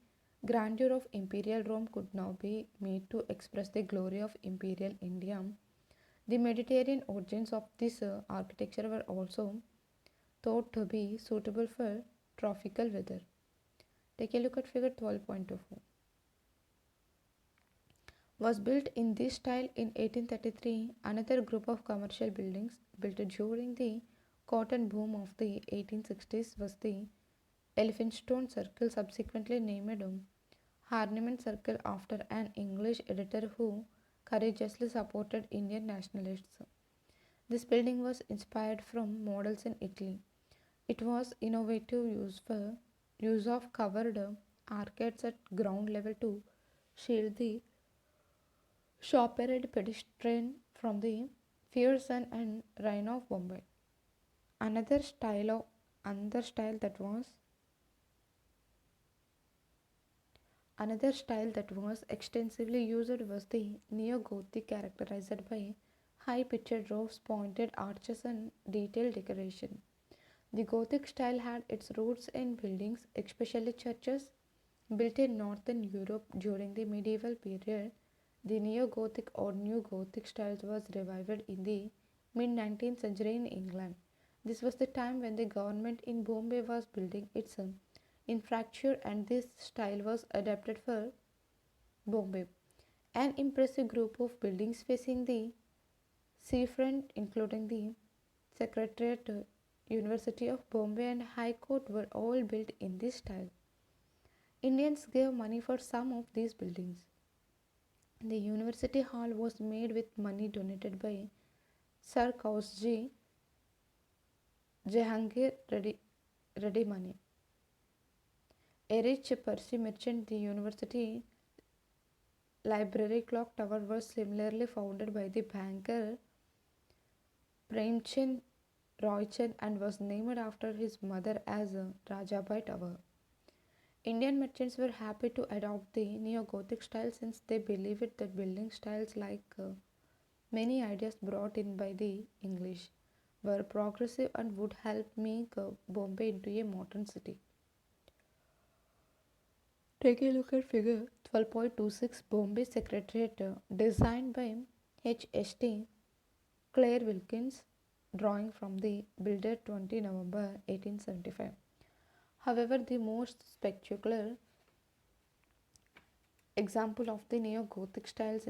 grandeur of imperial Rome could now be made to express the glory of imperial India. The Mediterranean origins of this architecture were also thought to be suitable for tropical weather. Take a look at figure 12.24. Was built in this style in 1833. Another group of commercial buildings built during the cotton boom of the 1860s was the Elphinstone Circle, subsequently named Harniman Circle after an English editor who courageously supported Indian nationalists. This building was inspired from models in Italy. It was innovative use of covered arcades at ground level to shield the shopper pedestrian from the fierce sun and rain of Bombay. Another style of another style that was Another style that was extensively used was the neo-Gothic, characterized by high-pitched roofs, pointed arches, and detailed decoration. The Gothic style had its roots in buildings, especially churches, built in northern Europe during the medieval period. The Neo-Gothic or New Gothic styles was revived in the mid-19th century in England. This was the time when the government in Bombay was building its infrastructure, and this style was adapted for Bombay. An impressive group of buildings facing the seafront, including the Secretariat, University of Bombay, and High Court, were all built in this style. Indians gave money for some of these buildings. The University Hall was made with money donated by Sir Kausji Jehangir Reddy Money. A rich Parsi merchant, the University Library Clock Tower was similarly founded by the banker Premchand Roychand and was named after his mother as Rajabai Tower. Indian merchants were happy to adopt the Neo-Gothic style since they believed that building styles, like many ideas brought in by the English, were progressive and would help make Bombay into a modern city. Take a look at figure 12.26, Bombay Secretariat, designed by H.S.T. Claire Wilkins, drawing from the builder 20 November 1875. However, the most spectacular example of the neo-Gothic styles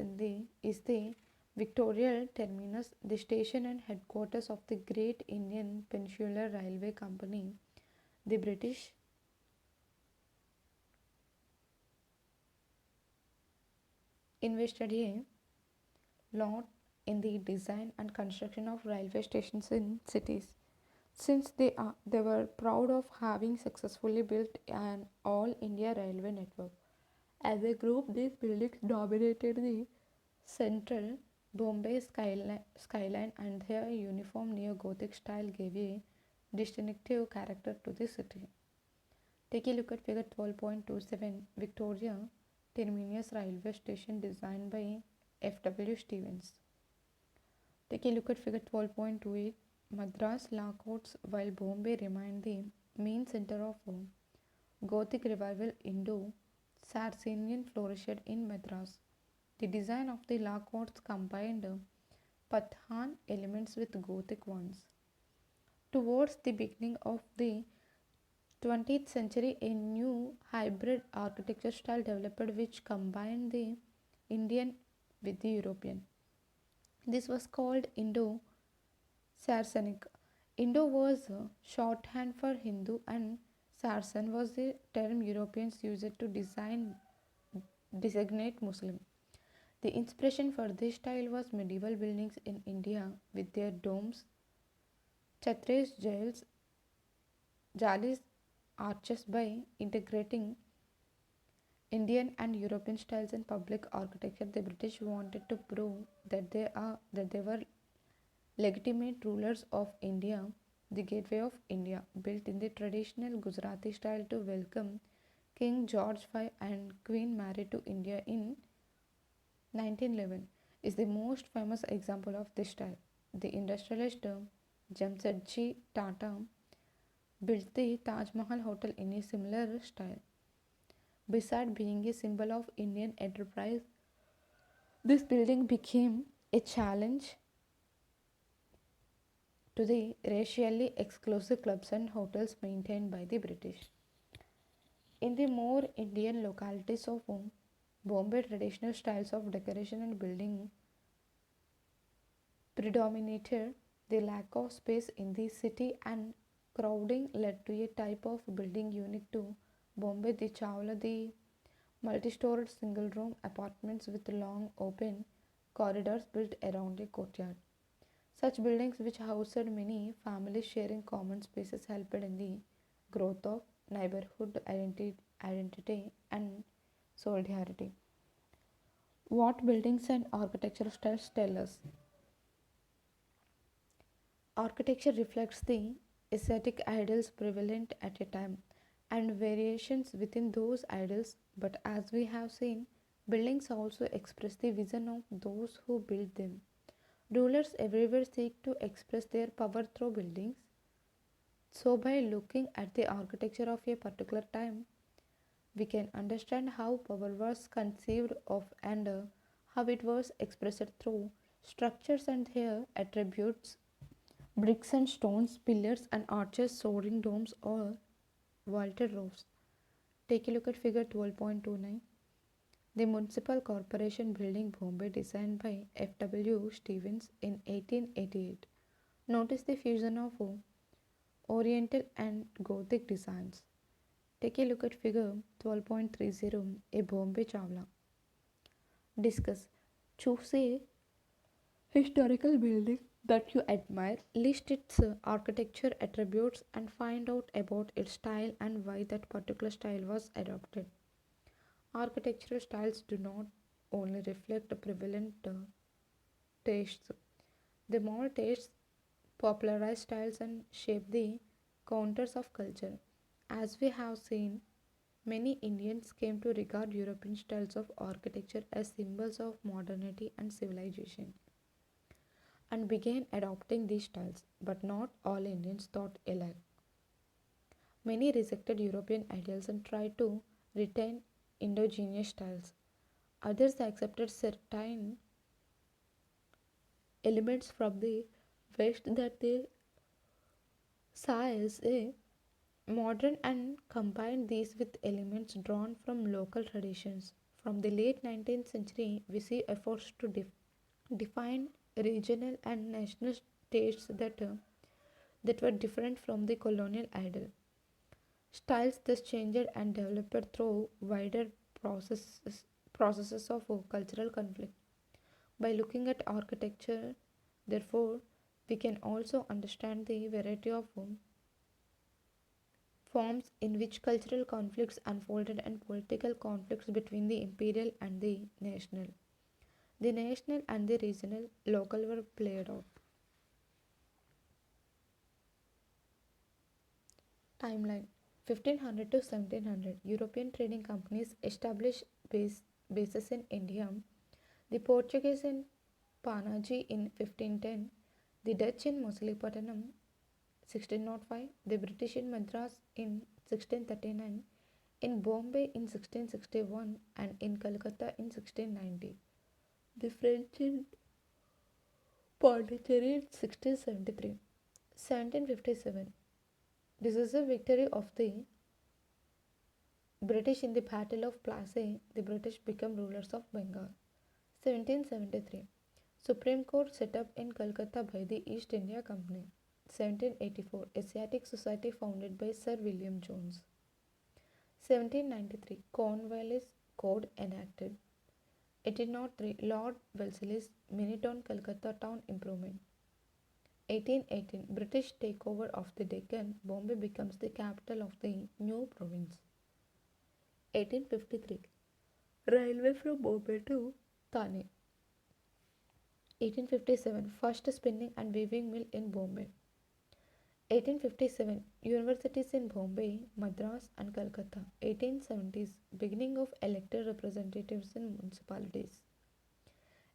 is the Victoria Terminus, the station and headquarters of the Great Indian Peninsular Railway Company. The British invested a lot in the design and construction of railway stations in cities, since they were proud of having successfully built an all India railway network. As a group, these buildings dominated the central Bombay skyline, and their uniform neo-Gothic style gave a distinctive character to the city. Take a look at figure 12.27, Victoria Terminus Railway Station, designed by F.W. Stevens. Take a look at figure 12.28, Madras Law Courts. While Bombay remained the main center of Gothic revival, Indo-Saracenian flourished in Madras. The design of the law courts combined Pathan elements with Gothic ones. Towards the beginning of the 20th century, a new hybrid architecture style developed which combined the Indian with the European. This was called Indo-Saracenic. Indo was shorthand for Hindu, and Saracen was the term Europeans used to designate Muslim. The inspiration for this style was medieval buildings in India with their domes, chhatris, jalis, arches. By integrating Indian and European styles in public architecture, the British wanted to prove that they were legitimate rulers of India. The Gateway of India, built in the traditional Gujarati style to welcome King George V and Queen Mary to India in 1911, is the most famous example of this style. The industrialist Jamsetji Tata built the Taj Mahal Hotel in a similar style. Besides being a symbol of Indian enterprise, this building became a challenge to the racially exclusive clubs and hotels maintained by the British. In the more Indian localities of Bombay, traditional styles of decoration and building predominated. The lack of space in the city and crowding led to a type of building unique to Bombay, the Chawla, the multi-storied single-room apartments with long open corridors built around a courtyard. Such buildings, which housed many families sharing common spaces, helped in the growth of neighborhood identity and solidarity. What buildings and architectural styles tell us? Architecture reflects the aesthetic ideals prevalent at a time and variations within those ideals, but as we have seen, buildings also express the vision of those who build them. Rulers everywhere seek to express their power through buildings. So, by looking at the architecture of a particular time, we can understand how power was conceived of and how it was expressed through structures and their attributes. Bricks and stones, pillars and arches, soaring domes, or vaulted roofs. Take a look at figure 12.29. The Municipal Corporation Building Bombay, designed by F.W. Stevens in 1888. Notice the fusion of Oriental and Gothic designs. Take a look at figure 12.30, a Bombay Chawla. Discuss. Choose a historical building that you admire, list its architecture attributes, and find out about its style and why that particular style was adopted. Architectural styles do not only reflect the prevalent tastes, they mold tastes, popularize styles, and shape the contours of culture. As we have seen, many Indians came to regard European styles of architecture as symbols of modernity and civilization and began adopting these styles, but not all Indians thought alike. Many rejected European ideals and tried to retain indigenous styles. Others accepted certain elements from the West that they saw as a modern and combined these with elements drawn from local traditions. From the late 19th century, we see efforts to define regional and national tastes that were different from the colonial ideal. Styles thus changed and developed through wider processes of cultural conflict. By looking at architecture, therefore, we can also understand the variety of forms in which cultural conflicts unfolded and political conflicts between the imperial and the national. The national and the regional local were played out. Timeline 1500 to 1700 European trading companies established bases in India, the Portuguese in Panaji in 1510, the Dutch in Masulipatanam 1605, the British in Madras in 1639, in Bombay in 1661, and in Calcutta in 1690. The French in Pondicherry in 1673. 1757. Decisive victory of the British in the Battle of Plassey, the British became rulers of Bengal. 1773. Supreme Court set up in Calcutta by the East India Company. 1784. Asiatic Society founded by Sir William Jones. 1793. Cornwallis Code enacted. 1803. Lord Wellesley's Minitown Calcutta Town Improvement. 1818. British takeover of the Deccan. Bombay becomes the capital of the new province. 1853. Railway from Bombay to Thane. 1857. First spinning and weaving mill in Bombay. 1857. Universities in Bombay, Madras and Calcutta. 1870s. Beginning of elected representatives in municipalities.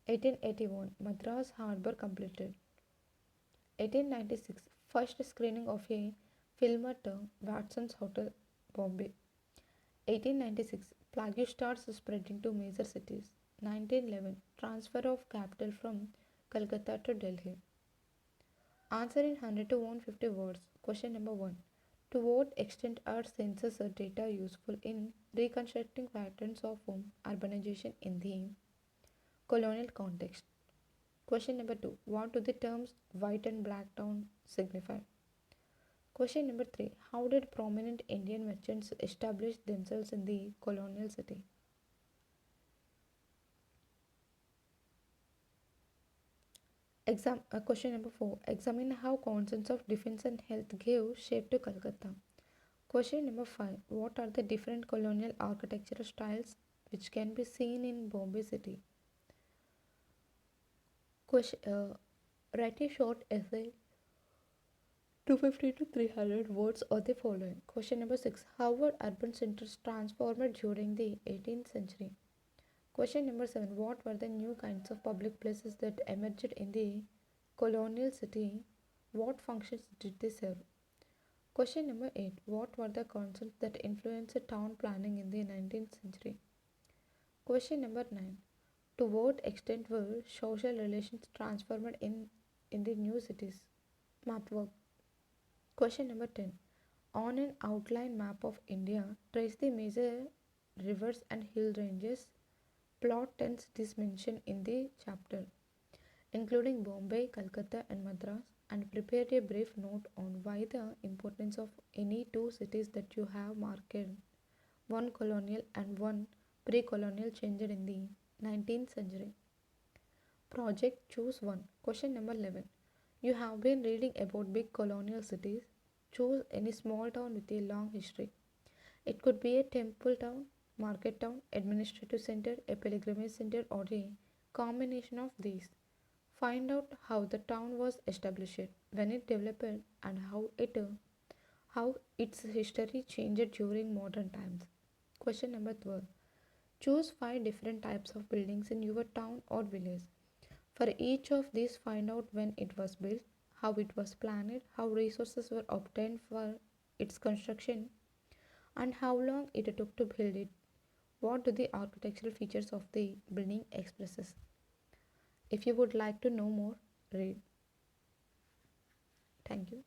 1881. Madras Harbour completed. 1896. First screening of a film at Watson's Hotel, Bombay. 1896. Plague starts spreading to major cities. 1911. Transfer of capital from Calcutta to Delhi. Answer in 100 to 150 words. Question number 1. To what extent are census data useful in reconstructing patterns of urbanization in the colonial context? Question number 2. What do the terms white and black town signify? Question number 3. How did prominent Indian merchants establish themselves in the colonial city? Question number 4. Examine how concerns of defense and health gave shape to Calcutta. Question number 5. What are the different colonial architectural styles which can be seen in Bombay city? Question, write a short essay 250 to 300 words on the following. Question number 6. How were urban centers transformed during the 18th century? Question number 7. What were the new kinds of public places that emerged in the colonial city? What functions did they serve? Question number 8. What were the concepts that influenced town planning in the 19th century? Question number 9. To what extent were social relations transformed in the new cities? Map work. Question number 10. On an outline map of India, trace the major rivers and hill ranges. Plot tends this mentioned in the chapter, including Bombay, Calcutta, and Madras, and prepare a brief note on why the importance of any two cities that you have marked, one colonial and one pre colonial, changed in the 19th century. Project Choose One. Question number 11. You have been reading about big colonial cities. Choose any small town with a long history. It could be a temple town, market town, administrative center, a pilgrimage center, or a combination of these. Find out how the town was established, when it developed, and how its history changed during modern times. Question number 12. Choose 5 different types of buildings in your town or village. For each of these, find out when it was built, how it was planned, how resources were obtained for its construction, and how long it took to build it. What do the architectural features of the building expresses? If you would like to know more, read. Thank you.